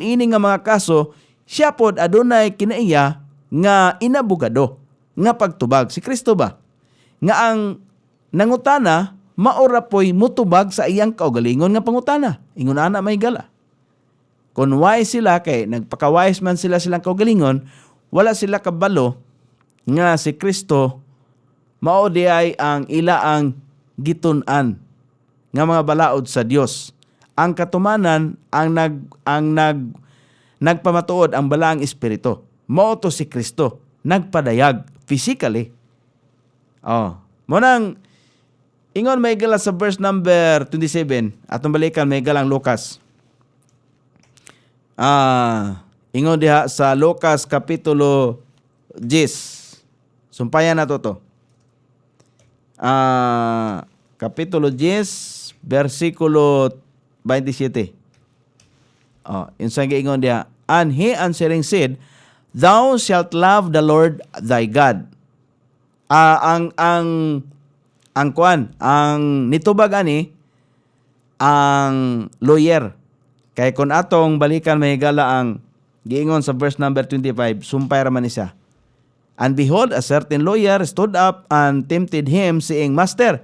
Speaker 1: ini nga mga kaso, siya pod adunay kinaiya nga inabugado nga pagtubag. Si Kristo ba? Nga ang nangutana maora po'y mutubag sa iyang kaugalingon nga pangutana. Ingon ana may gala. Kung wise sila kay nagpaka-wise man silang kaugalingon, wala sila kabalo nga si Kristo mao di ay ang ilaang gitun-an nga mga balaod sa Dios. Ang katumanan nagpamatuod ang balaang espiritu. Mao to si Kristo nagpadayag physically. Monang ingon may gala sa verse number 27. Atong balikan may galang Lucas. Ingon diha sa Lucas kapitulo 10. Sumpayan na to. Kapitulo 10, versikulo 27. Yung sa ingon diha, and he answering said, Thou shalt love the Lord thy God. Ang nitubag ani ang lawyer. Kay kung atong balikan may gala ang giingon sa verse number 25, sumpay raman siya. And behold, a certain lawyer stood up and tempted him, saying, Master,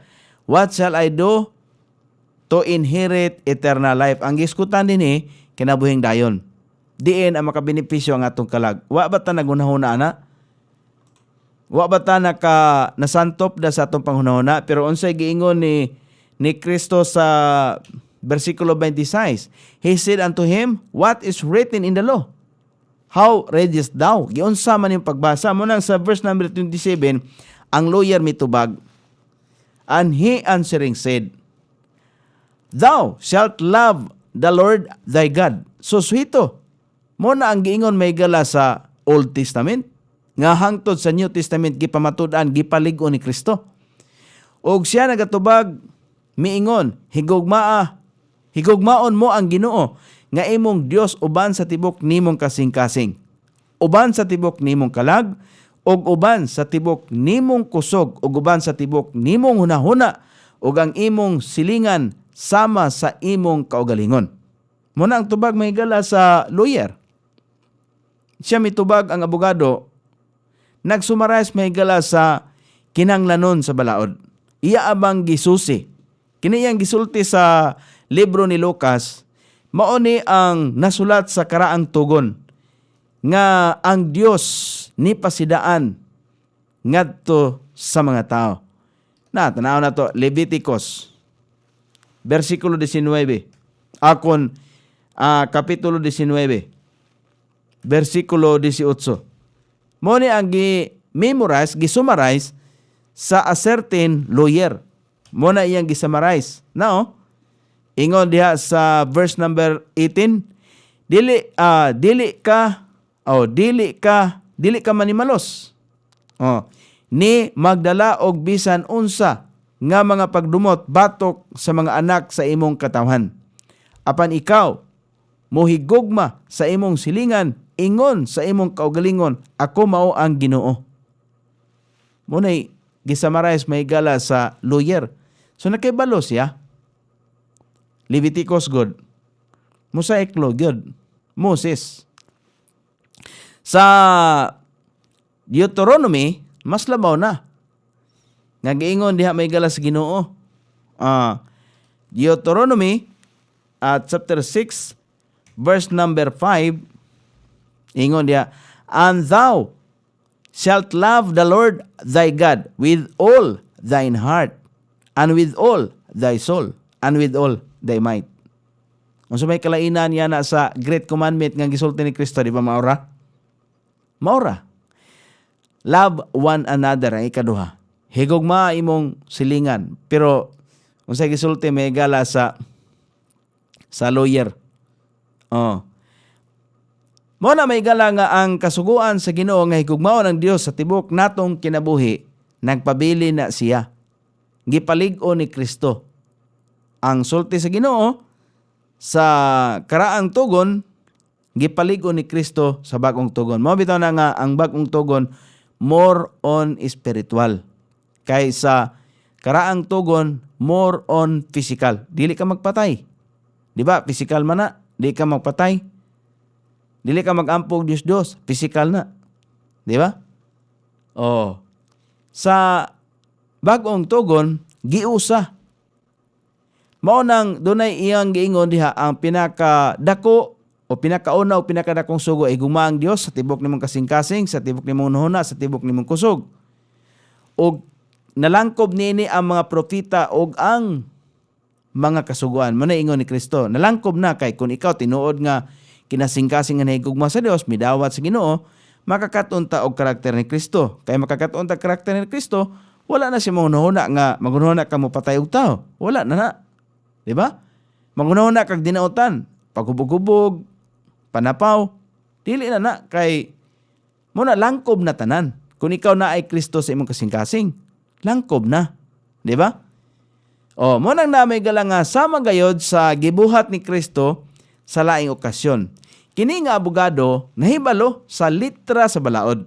Speaker 1: what shall I do to inherit eternal life? Ang giskutan din kinabuhing dayon. Diin ang makabenepisyo ang atong kalag. Wa ba ta nagunahuna na? Wa ba ta nasantop da sa atong panghunahuna? Pero unsay giingon ni Kristo sa versikulo 26. He said unto him, what is written in the law? How readest thou? Giunsa man yung pagbasa mo nang sa verse number 27, ang lawyer mitubag. And he answering said, thou shalt love the Lord thy God. So sweeto, mo na ang giingon may gala sa Old Testament, nga hangtod sa New Testament gipamatud-an, gipaligo ni Kristo. Og siya nagatubag, miingon, higugmaon mo ang Ginoo, nga imong Dios uban sa tibok nimong kasing-kasing, uban sa tibok nimong kalag, og uban sa tibok nimong kusog, og uban sa tibok nimong hunahuna, og ang imong silingan sama sa imong kaugalingon. Muna ang tubag may gala sa lawyer. Siya mitubag ang abogado, nagsumarais may gala sa kinanglanon sa balaod. Iya abang gisusi. Kiniyang gisulti sa libro ni Lucas, mao ni ang nasulat sa karaang tugon nga ang Dios ni pasidaan ngadto sa mga tao. Tanaw na to, Leviticus versikulo 19. Akon kapitulo 19 versikulo 18. Mo ni ang gi-memorize, gi-summarize sa a certain lawyer. Mo na iyang gi-summarize. Now, ingon diha sa verse number 18, dili ka manimalos. Ni magdala og bisan unsa nga mga pagdumot batok sa mga anak sa imong katawhan. Apan ikaw mohigugma sa imong silingan, ingon sa imong kaugalingon, ako mao ang Ginoo. Munay gisamarais may gala sa lawyer. So nakibalo siya. Leviticus God. Mosaic law God. Moses. Sa Deuteronomy, mas labaw na. Nag-iingon diha may gala sa Ginoo. Deuteronomy chapter 6 verse number 5, ingon diha, and thou shalt love the Lord thy God with all thine heart, and with all thy soul, and with all thy might. Unsa may kalainan niya na sa great commandment nga gisulti ni Kristo, di ba maura? Maura. Love one another ang ikaduha. Higugma imong silingan. Pero unsa gisulti may gala sa lawyer. Mo na may gala nga ang kasuguan sa Ginoo nga higugmaon ang Dios sa tibok natong kinabuhi, nagpabili na siya. Gipalig-o ni Kristo. Ang sulti sa Ginoo sa karaang tugon, gipalig-o ni Kristo sa bagong tugon. Mo bitaw na nga ang bagong tugon more on spiritual kaysa karaang tugon more on physical. Dili ka magpatay. Di ba? Physical man na. Di ka magpatay. Dili ka magampog Diyos. Physical na. Di ba? Sa bagong tugon, giusa. Mao nang dunay iyang giingon diha ang pinakadako o pinakauna o pinakadakong sugo ay gumaang Dios sa tibok nimong kasing-kasing, sa tibok nimong nuhuna, sa tibok nimong kusog. O nalangkob niini ang mga propeta og ang mga kasuguan. Muna ingon ni Kristo, nalangkob na kay kung ikaw tinuod nga kinasing-kasing nga nahigugma sa Dios, midawat sa Ginoo, makakaton ta og karakter ni Kristo. Kay makakaton ta karakter ni Kristo, wala na siya maghunahuna nga maghunahuna ka mo patay og tao. Wala na. Di ba? Maghunahuna kag dinautan, paghubog-hubog, panapaw, dili na kay muna langkob na tanan. Kung ikaw na ay Kristo sa imong kasing-kasing, langkob na. Di ba? Mo nang namay gala nga sama gayod sa gibuhat ni Kristo sa laing okasyon. Kini nga abogado nahibalo sa litra sa balaod.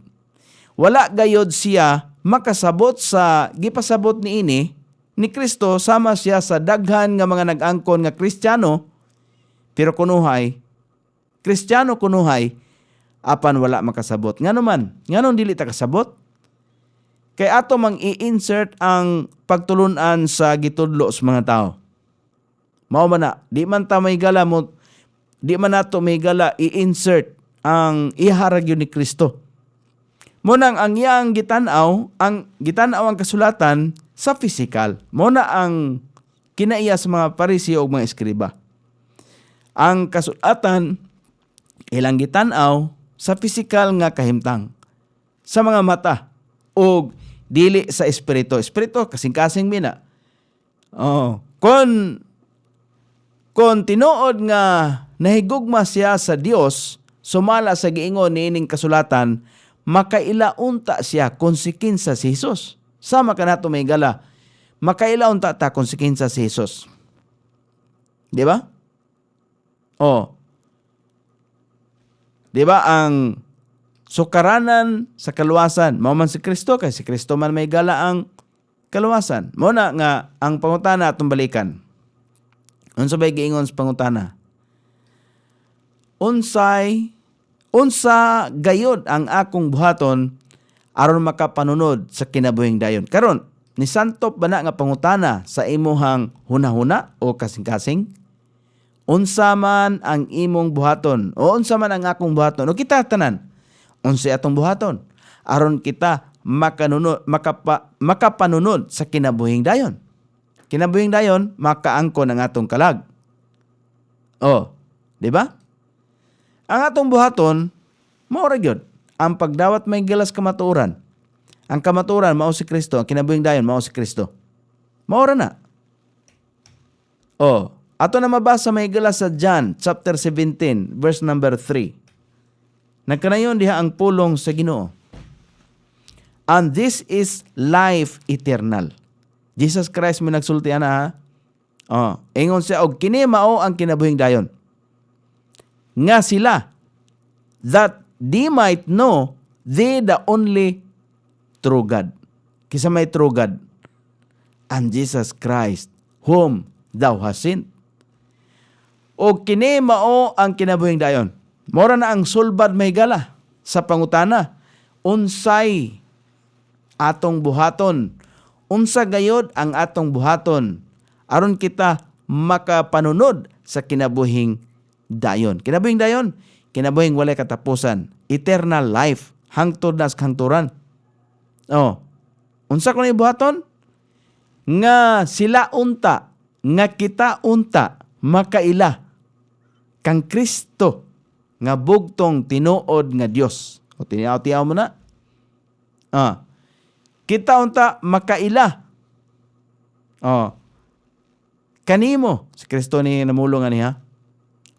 Speaker 1: Wala gayod siya makasabot sa gipasabot niini ni Kristo, sama siya sa daghan nga mga nag-angkon nga Kristiyano, pero kunuhay, Kristiyano kunuhay, apan wala makasabot. Nga naman, nga nung dili ta kasabot? Kay ato mang i-insert ang pagtulunan sa gitudlo sa mga tao. Mao man na, di man nato may gala i-insert ang iharag yun ni Kristo. Munang ang iyang gitanaw ang kasulatan sa physical. Muna ang kinaiya sa mga Pariseo ug mga eskriba. Ang kasulatan ilang gitan-aw sa pisikal nga kahimtang, sa mga mata o dili sa espiritu. Espiritu kasing-kasing mina. Kung tinuod nga nahigugma siya sa Dios, sumala sa giingon niining kasulatan, makailaunta siya konsekensa si Jesus. Sama ka nato may gala, makailaunta ta konsekensa si Jesus. Di ba? Di ba ang sukaranan sa kaluwasan, mao man si Kristo, kay si Kristo man may gala ang kaluwasan. Mao na nga ang pangutana atong balikan. Unsa bay giingon sa pangutana? Unsa gayod ang akong buhaton aron makapanunod sa kinabuhing dayon? Karon, ni santop ba na nga pangutana sa imuhang hunahuna o kasing-kasing? Unsa man ang imong buhaton o unsa man ang akong buhaton o kita tanan? Unsa atong buhaton aron kita makapanunod sa kinabuhing dayon? Kinabuhing dayon makaangkon ang atong kalag. Di ba? Ang atong buhaton mao ra gyud ang pagdawat may gilas kamatuoran. Ang kamatuoran mao si Kristo, ang kinabuhing dayon mao si Kristo. Mao ra na. Ato na mabasa may gilas sa John chapter 17 verse number 3. Nagkanayon diha ang pulong sa Ginoo. And this is life eternal. Jesus Christ mo nagsulti ana ha. Ingon siya og kini mao ang kinabuhing dayon. Nga sila that they might know they the only true God. Kisa may true God. And Jesus Christ whom thou hast sent. O kini mao ang kinabuhing dayon. Mora na ang sulbad may gala sa pangutana. Unsay atong buhaton? Unsa gayod ang atong buhaton aron kita makapanunod sa kinabuhing dayon? Kinabuhing dayon, kinabuhing walay katapusan, eternal life, hangtod na sa hangturan. Unsa kuno buhaton? Nga sila unta, nga kita unta, makaila kang Kristo nga bugtong tinuod nga Dios. O tiniyaw-tiyaw mo na. Kita unta makaila. Kanimo si Kristo ni namulong niya.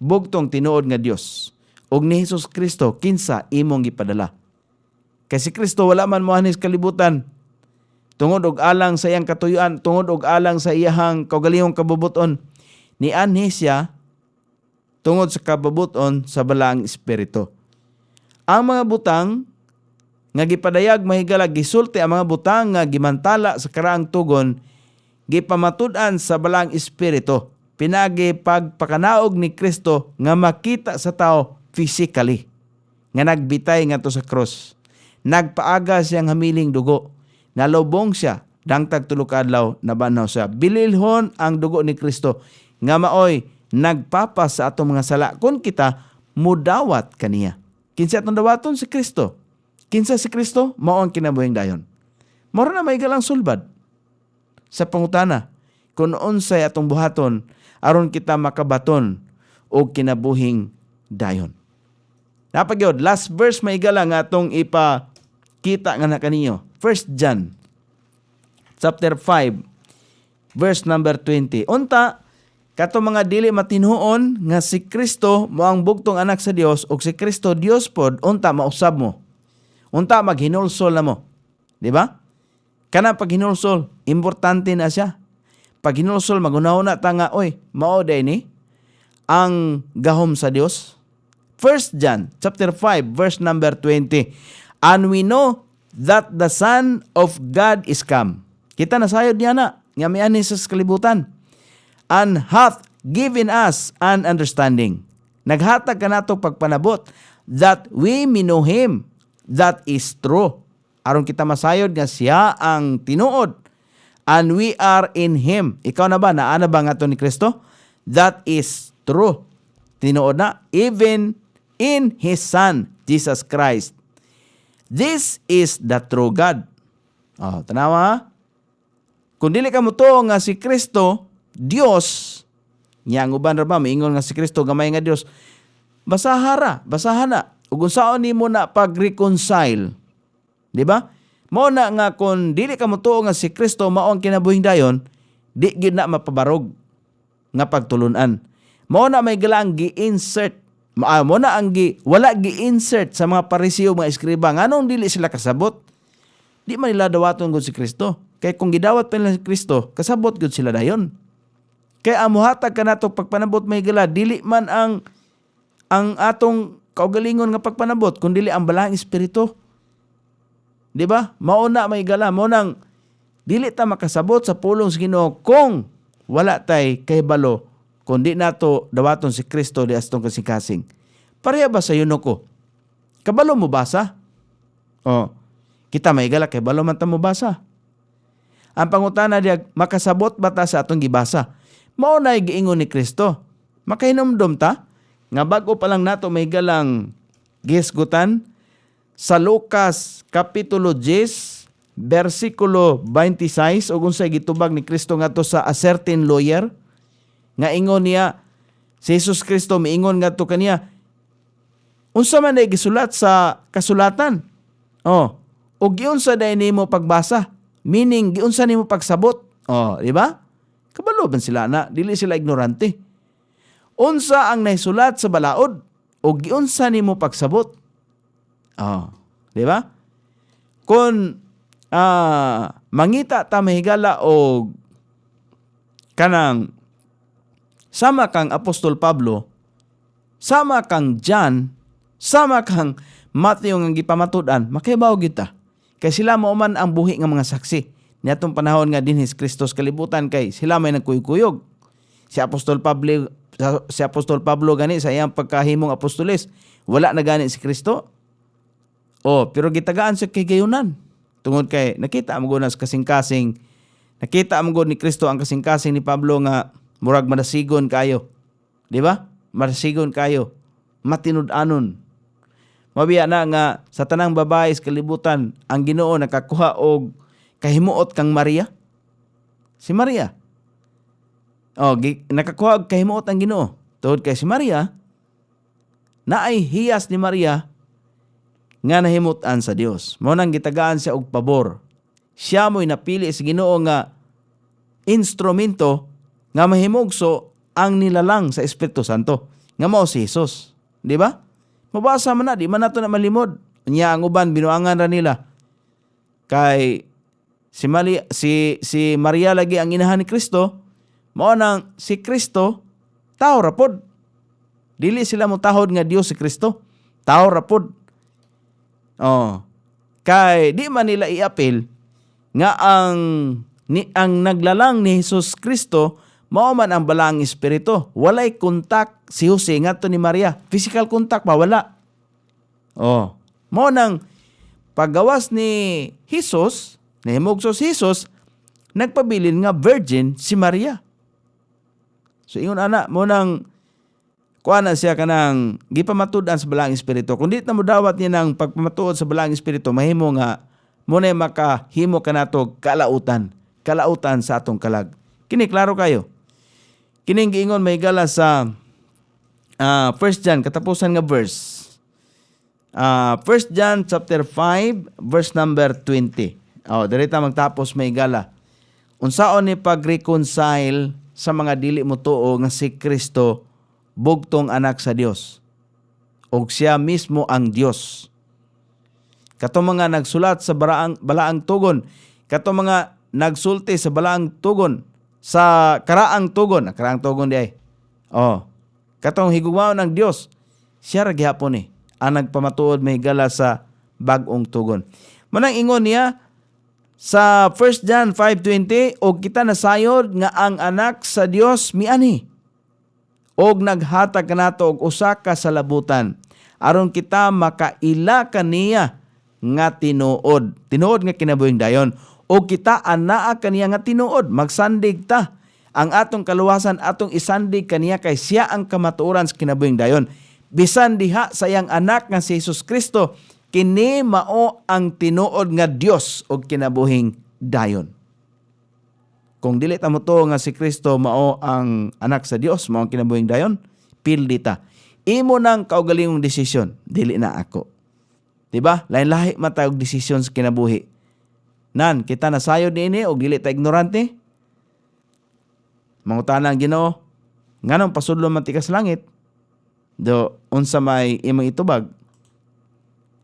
Speaker 1: Bugtong tinuod nga Dios. Og ni Hesus Kristo kinsa imong gipadala. Kay si Kristo wala man moanis kalibutan. Tungod og alang sa iyang katuyuan, tungod og alang sa iyang kaugalingong kabubuton, ni anhi siya tungod sa kababuton sa balaang espiritu. Ang mga butang nga gipadayag mahigala gisulti ang mga butang nga gimantala sa karaang tugon gipamatud-an sa balaang espiritu. Pinagi pagpakanaog ni Kristo nga makita sa tao physically nga nagbitay ngadto sa cross. Nagpaaga siyang hamiling dugo. Nalubong siya dangtag tulo ka adlaw nabanaw siya. Bililhon ang dugo ni Kristo nga maoy nagpapas sa atong mga sala kun kita mudawat kaniya. Kinsa atong dawaton? Si Kristo. Kinsa si Kristo? Mao ang kinabuhing dayon. Mora na may galang sulbad sa pangutana kung unsay atong buhaton aron kita makabaton og kinabuhing dayon. Napagyod, last verse may galang atong ipakita nga na kaninyo. 1 John chapter 5 verse number 20. Unta kato mga dili matinhuon nga si Kristo mo ang bugtong anak sa Dios ug si Kristo Dios pod, unta mausab mo. Unta maghinulsol na mo. Di ba? Kana pag hinulsol, importante na siya. Pag hinulsol, magunaw-una ta nga, mao day ni ang gahom sa Dios. 1 John chapter 5 verse number 20. And we know that the Son of God is come. Kita nasayod niya na, nga may ani sa kalibutan. And hath given us an understanding. Naghatag ka nato pagpanabot that we may know Him that is true. Aron kita masayod nga siya ang tinuod. And we are in Him. Ikaw na ba? Naana ba nga to ni Kristo? That is true. Tinuod na. Even in His Son, Jesus Christ. This is the true God. Tanawa ha? Kung dili ka mo to nga si Kristo, Dios, nya ang uban ra ba miingon nga si Kristo gamay nga Dios, basahara, basahana. Ug unsaon nimo na pag-reconcile? Di ba? Mao na nga kung dili ka motuo nga si Kristo mao ang kinabuhing dayon, di gyud na mapabarog nga pagtulunan. Mao na may galang gi-insert, mo na ang wala gi-insert sa mga Parisiyo, mga eskriba, nganong dili sila kasabot? Di man nila dawaton gud si Kristo. Kay kung gidawat pa nila si Kristo, kasabot gud sila dayon. Kay amuhatag kanato pagpanabot may gala, dili man ang atong kaugalingon nga pagpanabot, kun dili ang balaang espiritu. Di ba? Mauna may gala, mo nang dili ta makasabot sa pulong sa Ginoo kung wala tay kahibalo, kung di nato dawaton si Kristo di astong kasing-kasing. Pareha ba sa yuno ko? Kabalo mo basa? Kita may gala, kahibalo man ta mo basa. Ang pangutana diya, makasabot ba ta sa atong gibasa? Maunay giingon ni Kristo. Makahinumdom ta? Nga bago pa lang nato may galang gisgutan sa Lucas Kapitulo 10, versikulo 26, o kung sa'y gitubag ni Kristo nga to sa a certain lawyer, nga ingon niya, si Jesus Kristo miingon nga to kaniya, unsa man ay gisulat sa kasulatan? O giunsa day nimo pagbasa? Meaning, giunsa nimo pagsabot? Di ba? Kabalo ban sila na, dili sila ignorante. Unsa ang naisulat sa balaod? O giunsa nimo pagsabot? Di ba? Kung mangita ta mahigala o kanang sama kang Apostol Pablo, sama kang John, sama kang Matthew nga gipamatudan, makibaw kita. Kay sila mao man ang buhi nga mga saksi. Niadtong panahon nga dinhi Kristos kalibutan, kay sila may nagkuyog-kuyog. Si Apostol Pablo gani sa iyang pagkahimong apostoles, wala na gani si Kristo. Pero gitagaan sa kigayunan. Tungod kay nakita mo gunas kasing-kasing, nakita mo ni Kristo ang kasing-kasing ni Pablo nga murag madasigon kayo. Di ba? Madasigon kayo. Matinud-anon. Mabiya na nga sa tanang babae sa kalibutan, ang Ginoo nakakuha og kahimuot kang Maria. Si Maria. Nakakuha og kahimuot ang Ginoo. Tungod kay si Maria, naay hiyas ni Maria nga nahimutan sa Dios. Mao nang gitagaan siya og pabor. Siya mo'y napili sa Ginoo nga instrumento nga mahimugso ang nilalang sa Espiritu Santo. Nga mao si Jesus. Di ba? Mabasa man na, di man nato na malimod. Nya ang uban binuangan ra nila. Kay si Maria lagi ang inahan ni Kristo, mao nang si Kristo tao ra pod. Dili sila mo tahod nga Dios si Kristo. Tao ra pod. Kay di man nila iapil nga ang naglalang ni Jesus Kristo mao man ang balaang espiritu. Walay kontak si Jose ngadto ni Maria. Physical contact pa wala. Mao nang paggawas ni Jesus, nahimugso si Jesus, nagpabilin nga virgin si Maria. So ingon ana mo nang kuana siya kanang gipamatudan sa balaang espiritu. Kung di na mo dawat niya ng pagpamatuod sa balaang espiritu, mahimo nga muna makahimo kanato kalautan sa atong kalag. Kini klaro kayo. Kining giingon may gala sa 1 John katapusan nga verse. 1 John chapter 5 verse number 20. Direta magtapos may gala. Unsaon ni pag-reconcile sa mga dili mo tuo nga si Kristo bugtong anak sa Dios. Og siya mismo ang Dios. Kato mga nagsulat sa balaang tugon, kato mga nagsulti sa balaang tugon, sa karaang tugon di ay. Katong higugmao ng Dios, siya ra gihapon ang nagpamatuod may gala sa bag-ong tugon. Manang ingon niya sa 1 John 5:20, og kita nasayod nga ang anak sa Dios miani. Og naghatag kanato og usa ka salabutan aron kita makaila kaniya nga tinuod. Tinuod nga kinabuhing dayon. O kita anaa kaniya nga tinuod, magsandig ta. Ang atong kaluwasan atong isandig kaniya kay siya ang kamatuoran sa kinabuhing dayon. Bisan diha sa iyang anak nga si Jesus Kristo, kini mao ang tinuod nga Dios og kinabuhing dayon. Kung dili ta mo to nga si Kristo mao ang anak sa Dios, mao ang kinabuhing dayon, pildi ta. Imo nang kaugalingong desisyon, dili na ako. Diba? Lain-lahi matayog desisyon sa kinabuhi. Nan, kita nasayod niini o dili ta ignorante? Mangutana ang Ginoo, nganong pasudlo man ti ka sa langit? Do, unsa may imong itubag?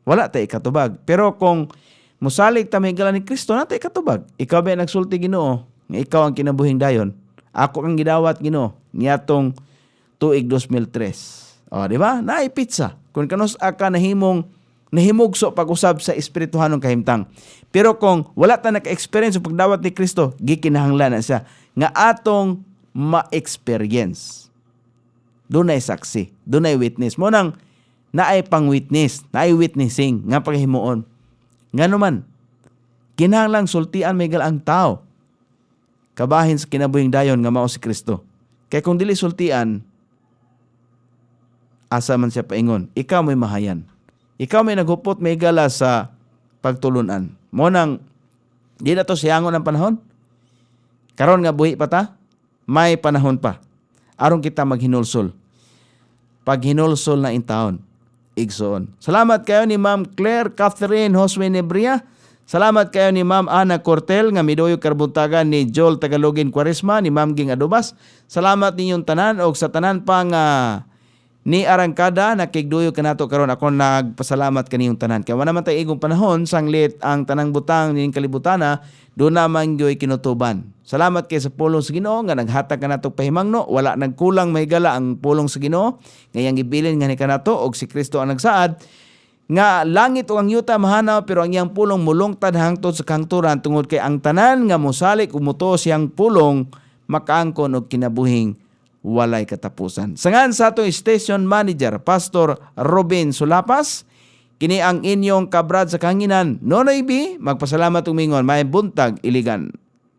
Speaker 1: Wala ta ikatubag. Pero kung musalig ta mahigala ni Kristo, na ta ikatubag. Ikaw ba nagsulti Ginoo? Nga ikaw ang kinabuhing dayon. Ako kang gidawat Ginoo. Ngiyatong tuig 2003. O, di ba? Naay pizza. Kung kanus ka nahimugso pag-usab sa espirituhanong kahimtang. Pero kung wala ta naka-experience sa pagdawat ni Kristo, gikinahanglan na siya nga atong ma-experience. Doon ay saksi. Doon ay witness. Mo nang naay pang-witness. Naay witnessing. Nga paghimuon. Nga naman, kinahanglang sultian may ang tao. Kabahin sa kinabuhing dayon nga mao si Kristo. Kaya kung dili sultian, asa man siya paingon, ikaw may mahayan. Ikaw may naghupot may gala sa pagtulunan. Mo nang, di na to siyangon ang panahon. Karon nga buhi pa ta, may panahon pa. Aron kita maghinulsol. Pag hinulsol na intawon, igsoon. Salamat kayo ni Ma'am Claire Catherine Josue Nebria. Salamat kayo ni Ma'am Ana Cortel nga midoyo karbuntagan ni Joel Tagalogin Quaresma ni Ma'am Ging Adobas. Salamat ninyong tanan og sa tanan pa nga ni Arangkada nakigduyo kanato karon ako nagpasalamat kaniyong tanan. Kaya wala man tay igong panahon sanglit ang tanang butang ning kalibutana do naman gyoy kinutuban. Salamat kay sa pulong sa Ginoo nga naghatag kanato pahimangno, wala nagkulang mahigala ang pulong sa Ginoo ngayang ibilin nga ni kanato og si Kristo ang nagsaad nga langit o ang yuta mahanaw pero ang iyang pulong mulungtad hangtod sa kangturan tungod kay ang tanan nga mosalik umuto siyang pulong makaangkon og kinabuhing walay katapusan. Sangan sa atong station manager Pastor Robin Sulapas, kini ang inyong kabrad sa kanginan Nonoy B, magpasalamat umingon may buntag iligan.